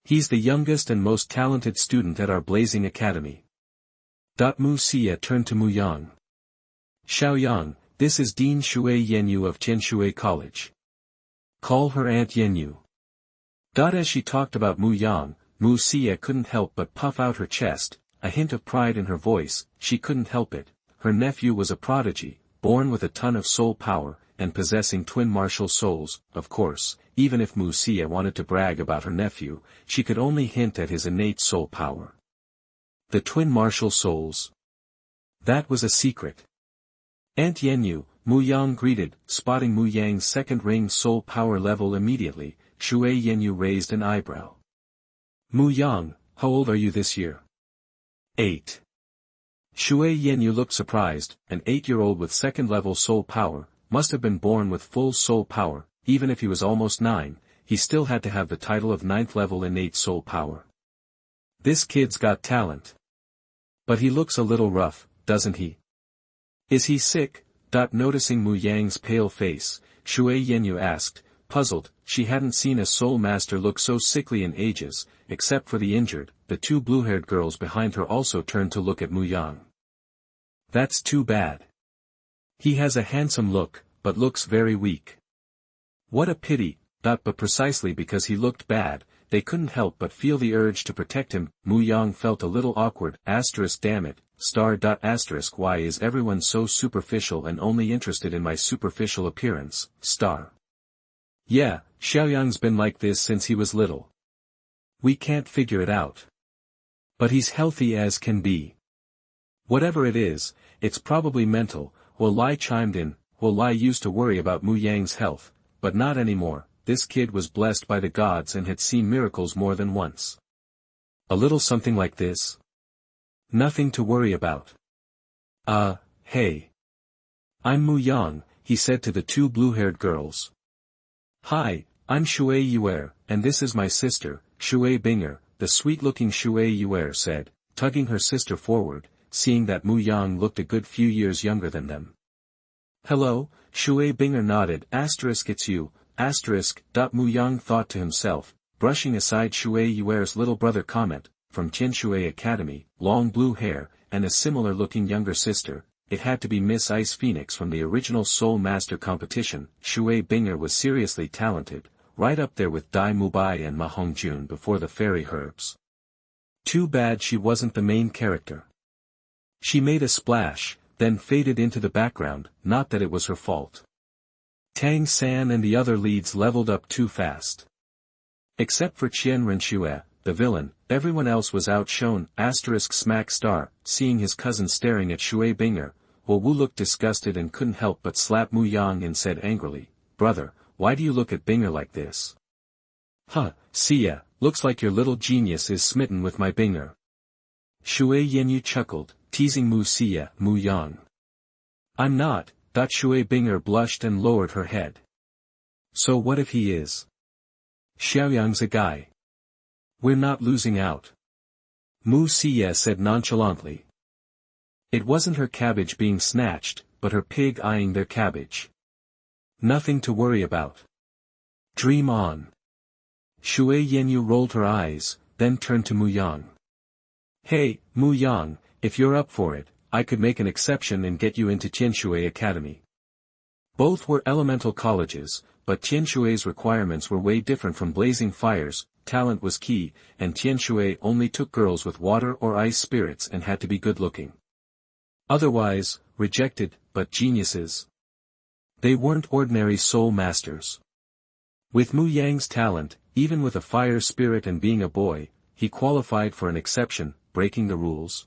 He's the youngest and most talented student at our Blazing Academy. Mu Xie turned to Mu Yang. Xiaoyang, this is Dean Shui Yenyu of Qianshui College. Call her Aunt Yenyu. As she talked about Mu Yang, Mu Xie couldn't help but puff out her chest, a hint of pride in her voice. She couldn't help it. Her nephew was a prodigy, born with a ton of soul power. and possessing twin martial souls. Of course, even if Mu Xie wanted to brag about her nephew, she could only hint at his innate soul power. The twin martial souls. That was a secret. Aunt Yenyu, Mu Yang greeted, spotting Mu Yang's second ring soul power level immediately. Shui Yenyu raised an eyebrow. Mu Yang, how old are you this year? 8. Shui Yenyu looked surprised. An 8-year-old with second-level soul power, must have been born with full soul power. Even if he was almost 9, he still had to have the title of 9th-level innate soul power. This kid's got talent. But he looks a little rough, doesn't he? Is he sick? Noticing Mu Yang's pale face, Shui Yenyu asked, puzzled. She hadn't seen a soul master look so sickly in ages, except for the injured. The two blue-haired girls behind her also turned to look at Mu Yang. That's too bad. He has a handsome look, but looks very weak. What a pity. But precisely because he looked bad, they couldn't help but feel the urge to protect him. Mu Yang felt a little awkward. Damn it. Why is everyone so superficial and only interested in my superficial appearance? Yeah, Xiaoyang's been like this since he was little. We can't figure it out. But he's healthy as can be. Whatever it is, it's probably mental. Lai chimed in. Lai used to worry about Mu Yang's health, but not anymore. This kid was blessed by the gods and had seen miracles more than once. A little something like this? Nothing to worry about. Hey. I'm Mu Yang, he said to the two blue-haired girls. Hi, I'm Shui Yue'er, and this is my sister, Shui Bing'er, the sweet-looking Shui Yue'er said, tugging her sister forward, seeing that Mu Yang looked a good few years younger than them. Hello, Shui Bing'er nodded. It's you, Mu Yang thought to himself, brushing aside Shui Yue'er's little brother comment, from Qianren Academy, long blue hair, and a similar-looking younger sister. It had to be Miss Ice Phoenix from the original Soul Master competition. Shui Bing'er was seriously talented, right up there with Dai Mubai and Ma Hongjun before the fairy herbs. Too bad she wasn't the main character. She made a splash, then faded into the background. Not that it was her fault. Tang San and the other leads leveled up too fast. Except for Qianren Xuefeng, the villain, everyone else was outshone. Smack star, seeing his cousin staring at Shui Bing'er, Wuhu looked disgusted and couldn't help but slap Mu Yang and said angrily, brother, why do you look at Bing'er like this? See ya, looks like your little genius is smitten with my Bing'er. Shui Yenyu chuckled, teasing Mu Yang. I'm not. Shui Bing'er blushed and lowered her head. So what if he is? Xiaoyang's a guy. We're not losing out. Mu Xie said nonchalantly. It wasn't her cabbage being snatched, but her pig eyeing their cabbage. Nothing to worry about. Dream on. Shui Yenyu rolled her eyes, then turned to Mu Yang. Hey, Mu Yang, if you're up for it, I could make an exception and get you into Qianren Academy. Both were elemental colleges, but Qianren's requirements were way different from Blazing Fire's. Talent was key, and Qianren only took girls with water or ice spirits and had to be good-looking. Otherwise, rejected, but geniuses. They weren't ordinary soul masters. With Mu Yang's talent, even with a fire spirit and being a boy, he qualified for an exception, breaking the rules.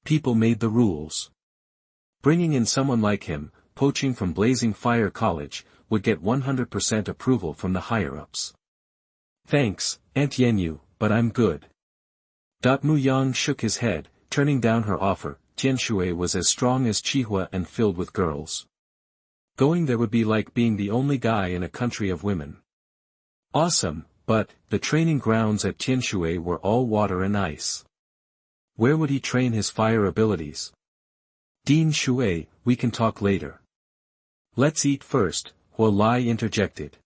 People made the rules. Bringing in someone like him, poaching from Blazing Fire College, would get 100% approval from the higher-ups. Thanks, Aunt Yenyu, but I'm good. Mu Yang shook his head, turning down her offer. Qianren was as strong as Qihua and filled with girls. Going there would be like being the only guy in a country of women. Awesome, but the training grounds at Qianren were all water and ice. Where would he train his fire abilities? Dean Shui, we can talk later. Let's eat first, Lai interjected.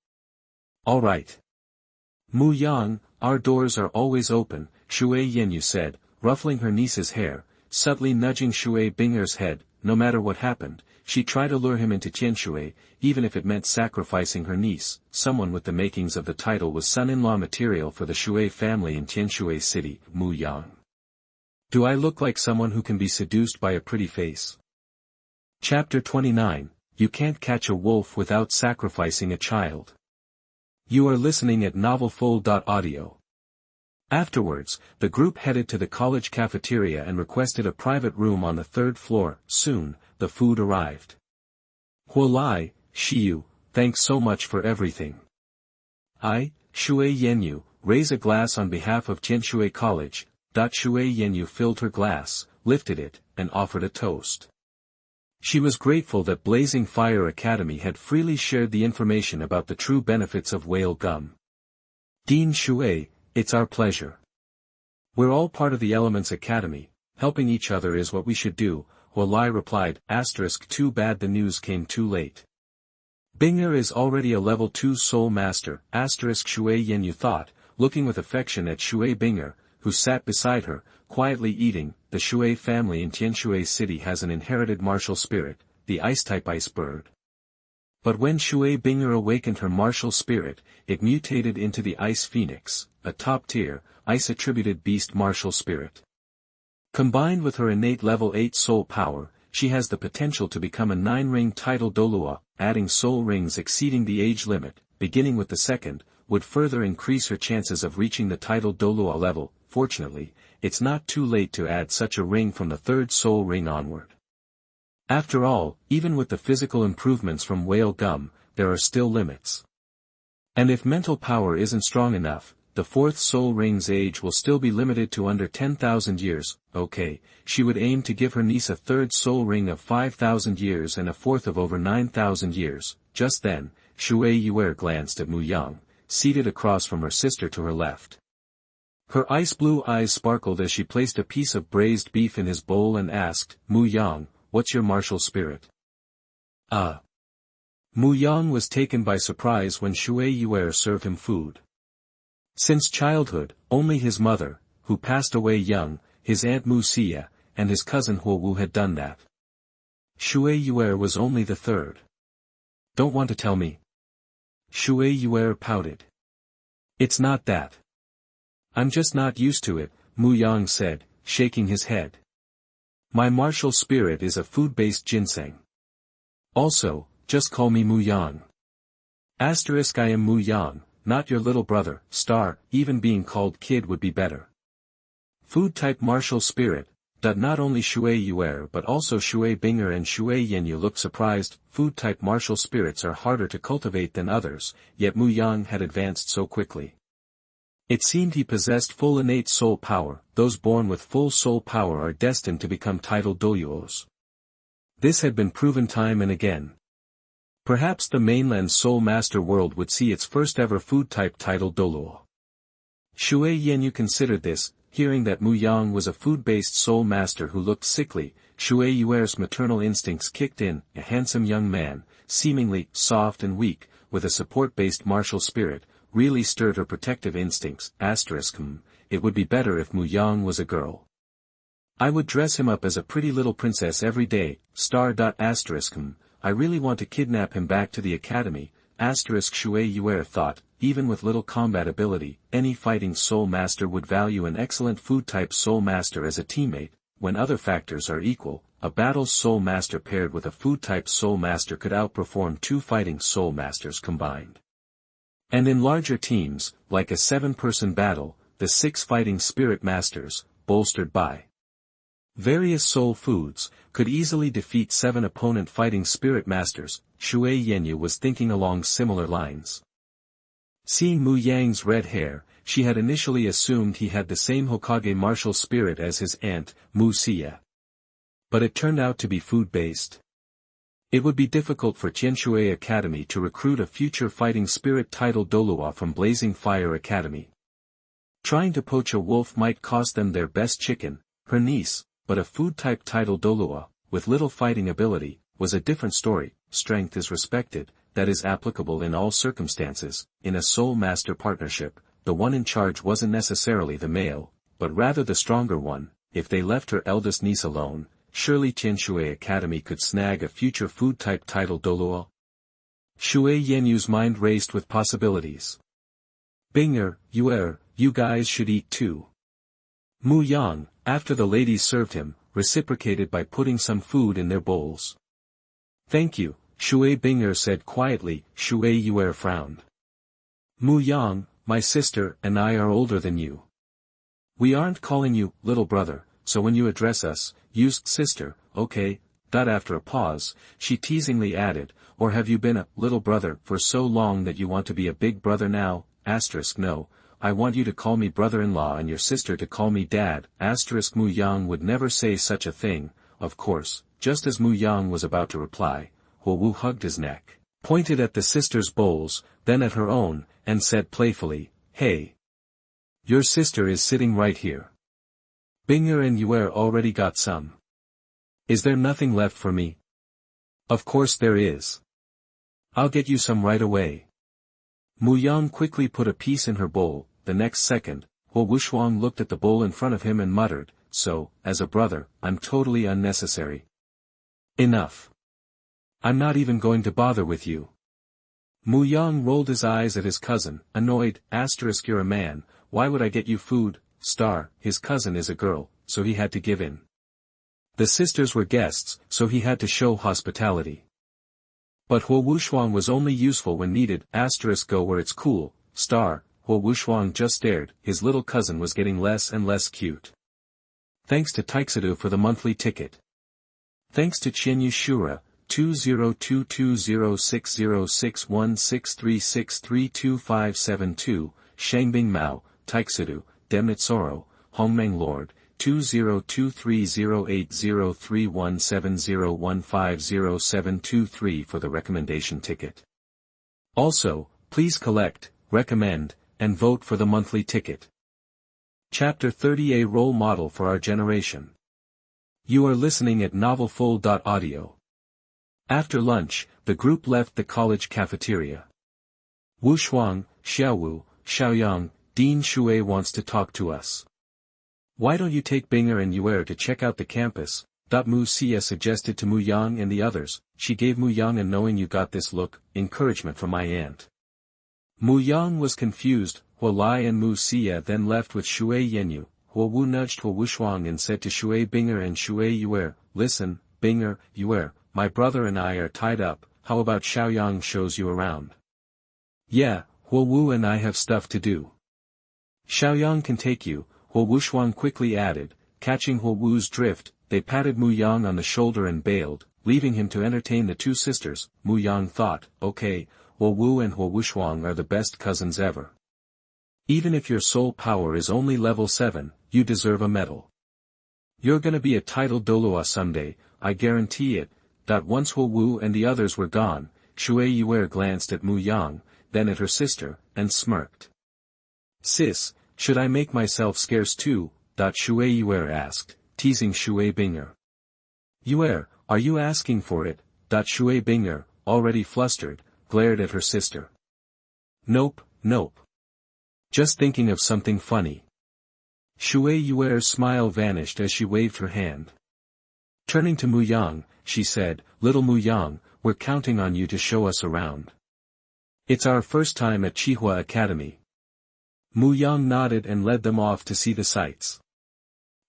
All right. Mu Yang, our doors are always open, Shui Yenyu said, ruffling her niece's hair, subtly nudging Shui Bing'er's head. No matter what happened, she tried to lure him into Qianren, even if it meant sacrificing her niece. Someone with the makings of the title was son-in-law material for the Shui family in Qianren City. Mu Yang. Do I look like someone who can be seduced by a pretty face? Chapter 29, you can't catch a wolf without sacrificing a child. You are listening at novelfull.audio. Afterwards, the group headed to the college cafeteria and requested a private room on the third floor. Soon, the food arrived. Huolai, Shiyu, thanks so much for everything. I, Shui Yenyu, raise a glass on behalf of Qianren College. Shui Yenyu filled her glass, lifted it, and offered a toast. She was grateful that Blazing Fire Academy had freely shared the information about the true benefits of whale gum. Dean Shui, it's our pleasure. We're all part of the Elements Academy, helping each other is what we should do, Huolai replied, too bad the news came too late. Bing'er is already a level 2 soul master, Shui Yenyu thought, looking with affection at Shui Bing'er, who sat beside her, quietly eating. The Shui family in Tianshui City has an inherited martial spirit, the ice-type ice bird. But when Shui Bing'er awakened her martial spirit, it mutated into the ice phoenix, a top-tier, ice-attributed beast martial spirit. Combined with her innate level 8 soul power, she has the potential to become a 9-ring title Douluo. Adding soul rings exceeding the age limit, beginning with the second, would further increase her chances of reaching the title Douluo level. Fortunately, it's not too late to add such a ring from the third soul ring onward. After all, even with the physical improvements from whale gum, there are still limits. And if mental power isn't strong enough, the fourth soul ring's age will still be limited to under 10,000 years. Okay, she would aim to give her niece a third soul ring of 5,000 years and a fourth of over 9,000 years. Just then, Shui Yue'er glanced at Mu Yang, seated across from her sister to her left. Her ice-blue eyes sparkled as she placed a piece of braised beef in his bowl and asked, Mu Yang, what's your martial spirit? Mu Yang was taken by surprise when Shui Yue'er served him food. Since childhood, only his mother, who passed away young, his aunt Mu Xia, and his cousin Wuhu had done that. Shui Yue'er was only the third. Don't want to tell me? Shui Yue'er pouted. It's not that. I'm just not used to it, Mu Yang said, shaking his head. My martial spirit is a food-based ginseng. Also, just call me Mu Yang. I am Mu Yang, not your little brother, even being called kid would be better. Food-type martial spirit. Not only Shui Yue'er but also Shui Bing'er and Shui Yenyu looked surprised. Food-type martial spirits are harder to cultivate than others, yet Mu Yang had advanced so quickly. It seemed he possessed full innate soul power. Those born with full soul power are destined to become titled Douluos. This had been proven time and again. Perhaps the mainland soul master world would see its first ever food-type title Douluo. Shui Yenyu considered this, hearing that Mu Yang was a food-based soul master who looked sickly. Shui Yue'er's maternal instincts kicked in. A handsome young man, seemingly soft and weak, with a support-based martial spirit, really stirred her protective instincts. It would be better if Mu Yang was a girl. I would dress him up as a pretty little princess every day. I really want to kidnap him back to the academy. Shui Yue'er thought, even with little combat ability, any fighting soul master would value an excellent food-type soul master as a teammate. When other factors are equal, a battle soul master paired with a food-type soul master could outperform 2 fighting soul masters combined. And in larger teams, like a 7-person battle, the 6 fighting spirit masters, bolstered by various soul foods, could easily defeat 7 opponent fighting spirit masters. Shui Yenyu was thinking along similar lines. Seeing Mu Yang's red hair, she had initially assumed he had the same Hokage martial spirit as his aunt, Mu Xia. But it turned out to be food-based. It would be difficult for Qianren Academy to recruit a future fighting spirit title Douluo from Blazing Fire Academy. Trying to poach a wolf might cost them their best chicken, her niece, but a food-type title Douluo, with little fighting ability, was a different story. Strength is respected, that is applicable in all circumstances. In a soul master partnership, the one in charge wasn't necessarily the male, but rather the stronger one. If they left her eldest niece alone, surely Qianren Academy could snag a future food-type title Douluo. Shui Yenyu's mind raced with possibilities. Bing'er, Yue'er, you guys should eat too. Mu Yang, after the ladies served him, reciprocated by putting some food in their bowls. Thank you, Shui Bing'er said quietly. Yue'er frowned. Mu Yang, my sister, and I are older than you. We aren't calling you, little brother, so when you address us, use sister, okay? After a pause, she teasingly added, or have you been a little brother for so long that you want to be a big brother now? No, I want you to call me brother-in-law and your sister to call me dad. Mu Yang would never say such a thing, of course. Just as Mu Yang was about to reply, Wuhu hugged his neck, pointed at the sister's bowls, then at her own, and said playfully, hey. Your sister is sitting right here. Bing'er and Yue'er already got some. Is there nothing left for me? Of course there is. I'll get you some right away. Mu Yang quickly put a piece in her bowl. The next second, Wuhu looked at the bowl in front of him and muttered, so, as a brother, I'm totally unnecessary. Enough. I'm not even going to bother with you. Mu Yang rolled his eyes at his cousin, annoyed. You're a man, why would I get you food? His cousin is a girl, so he had to give in. The sisters were guests, so he had to show hospitality. But Wuhu was only useful when needed. Go where it's cool. Wuhu just stared. His little cousin was getting less and less cute. Thanks to Taixadu for the monthly ticket. Thanks to Qianren Xuefeng, 202206061636325572, Shangbing Mao, Taixadu, Demnitsoro, Hongmeng Lord, 202308031701507723 for the recommendation ticket. Also, please collect, recommend, and vote for the monthly ticket. Chapter 30: A Role Model for Our Generation. You are listening at novelfull.audio. After lunch, the group left the college cafeteria. Wuxuang, Xiaowu, Xiaoyang, Dean Shui wants to talk to us. Why don't you take Bing'er and Yue'er to check out the campus? Mu Xie suggested to Mu Yang and the others. She gave Mu Yang a knowing you got this look, encouragement from my aunt. Mu Yang was confused. Lai and Mu Xie then left with Shui Yenyu. Wu nudged Wuxuang and said to Shui Bing'er and Shui Yue'er, listen, Bing'er, Yue'er, my brother and I are tied up, how about Xiaoyang shows you around? Yeah, Wu and I have stuff to do. Xiaoyang can take you, Wuxuang quickly added. Catching Wu's drift, they patted Mu Yang on the shoulder and bailed, leaving him to entertain the two sisters. Mu Yang thought, okay, Wu and Wuxuang are the best cousins ever. Even if your soul power is only level 7, you deserve a medal. You're gonna be a titled Douluo someday, I guarantee it. Once Wu and the others were gone, Shui Yue'er glanced at Mu Yang, then at her sister, and smirked. Sis, should I make myself scarce too? Shui Yue'er asked, teasing Shui Bing'er. Yue'er, are you asking for it? Shui Bing'er, already flustered, glared at her sister. Nope. Just thinking of something funny. Shui Yue'er's smile vanished as she waved her hand. Turning to Mu Yang, she said, little Mu Yang, we're counting on you to show us around. It's our first time at Qihua Academy. Mu Yang nodded and led them off to see the sights.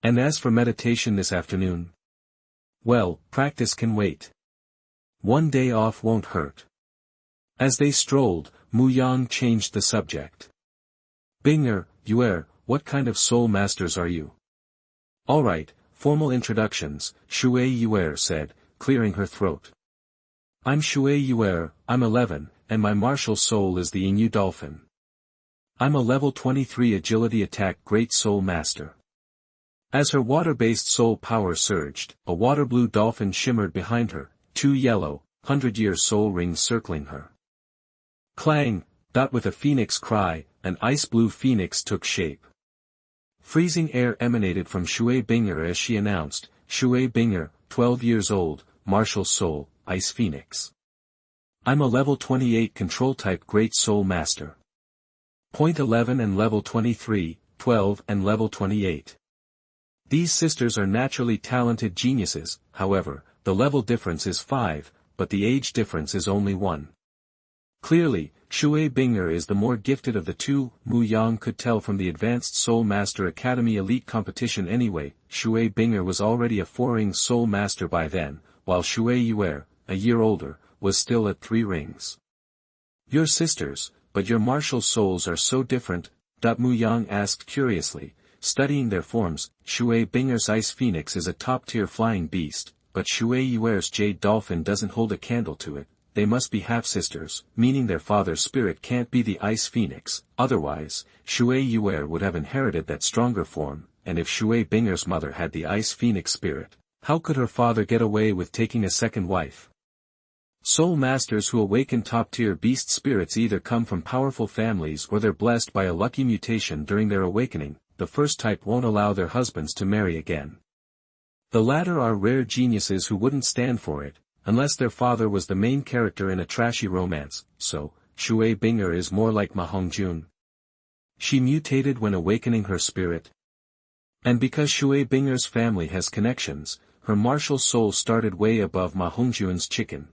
And as for meditation this afternoon? Well, practice can wait. One day off won't hurt. As they strolled, Mu Yang changed the subject. Bing'er, Yue'er, what kind of soul masters are you? Alright, formal introductions, Shui Yue'er said, clearing her throat. I'm Shui Yue'er, I'm 11, and my martial soul is the Inu Dolphin. I'm a level 23 agility attack great soul master. As her water-based soul power surged, a water-blue dolphin shimmered behind her, 2 yellow, 100-year soul rings circling her. Clang! With a phoenix cry, an ice-blue phoenix took shape. Freezing air emanated from Shui Bing'er as she announced, Shui Bing'er, 12 years old, martial soul, ice phoenix. I'm a level 28 control-type great soul master. Point 11 and level 23, 12 and level 28. These sisters are naturally talented geniuses, however, the level difference is 5, but the age difference is only 1. Clearly, Shui Bing'er is the more gifted of the two. Mu Yang could tell from the Advanced Soul Master Academy Elite competition anyway. Shui Bing'er was already a 4-ring Soul Master by then, while Shui Yue'er, a year older, was still at 3 rings. Your sisters, but your martial souls are so different, Mu Yang asked curiously, studying their forms. Shui Bing'er's ice phoenix is a top-tier flying beast, but Shui Yue'er's jade dolphin doesn't hold a candle to it. They must be half-sisters, meaning their father's spirit can't be the ice phoenix, otherwise, Shui Yue'er would have inherited that stronger form, and if Shui Bing'er's mother had the ice phoenix spirit, how could her father get away with taking a second wife? Soul masters who awaken top-tier beast spirits either come from powerful families or they're blessed by a lucky mutation during their awakening. The first type won't allow their husbands to marry again. The latter are rare geniuses who wouldn't stand for it, unless their father was the main character in a trashy romance, so, Shui Bing'er is more like Ma Hongjun. She mutated when awakening her spirit. And because Shui Bing'er's family has connections, her martial soul started way above Ma Hongjun's chicken.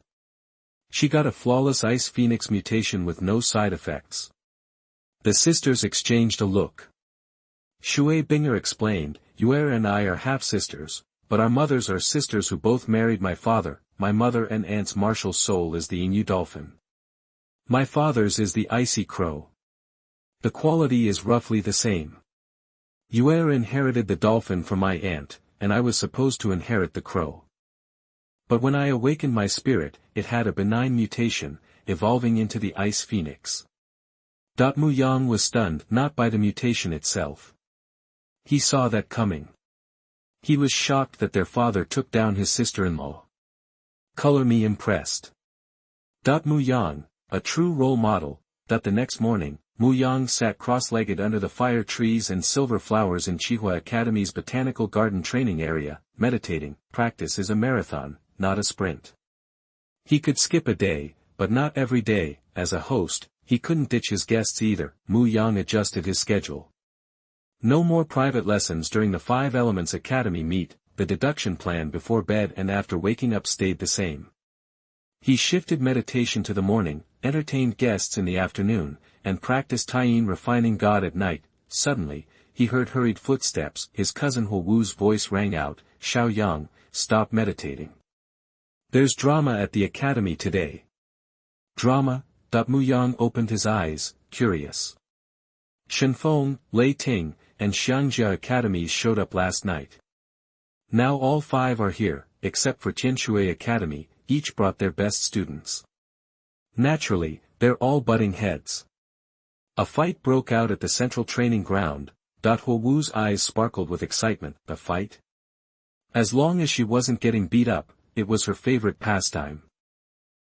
She got a flawless ice phoenix mutation with no side effects. The sisters exchanged a look. Shui Bing'er explained, Yue'er and I are half-sisters, but our mothers are sisters who both married my father. My mother and aunt's martial soul is the Inu dolphin. My father's is the icy crow. The quality is roughly the same. Yue'er inherited the dolphin from my aunt, and I was supposed to inherit the crow. But when I awakened my spirit, it had a benign mutation, evolving into the ice phoenix. Mu Yang was stunned not by the mutation itself. He saw that coming. He was shocked that their father took down his sister-in-law. Color me impressed. Mu Yang, a true role model. The next morning, Mu Yang sat cross-legged under the fire trees and silver flowers in Qihua Academy's botanical garden training area, meditating. Practice is a marathon, not a sprint. He could skip a day, but not every day. As a host, he couldn't ditch his guests either. Mu Yang adjusted his schedule. No more private lessons during the 5 Elements Academy meet. The deduction plan before bed and after waking up stayed the same. He shifted meditation to the morning, entertained guests in the afternoon, and practiced Taiyin refining God at night. Suddenly, he heard hurried footsteps. His cousin Wu's voice rang out, Xiao Yang, stop meditating. There's drama at the academy today. Drama? Mu Yang opened his eyes, curious. Shenfeng, Lei Ting, and Xiangjia academies showed up last night. Now all 5 are here, except for Tianshui Academy, each brought their best students. Naturally, they're all butting heads. A fight broke out at the central training ground. Wu's eyes sparkled with excitement. A fight? As long as she wasn't getting beat up, it was her favorite pastime.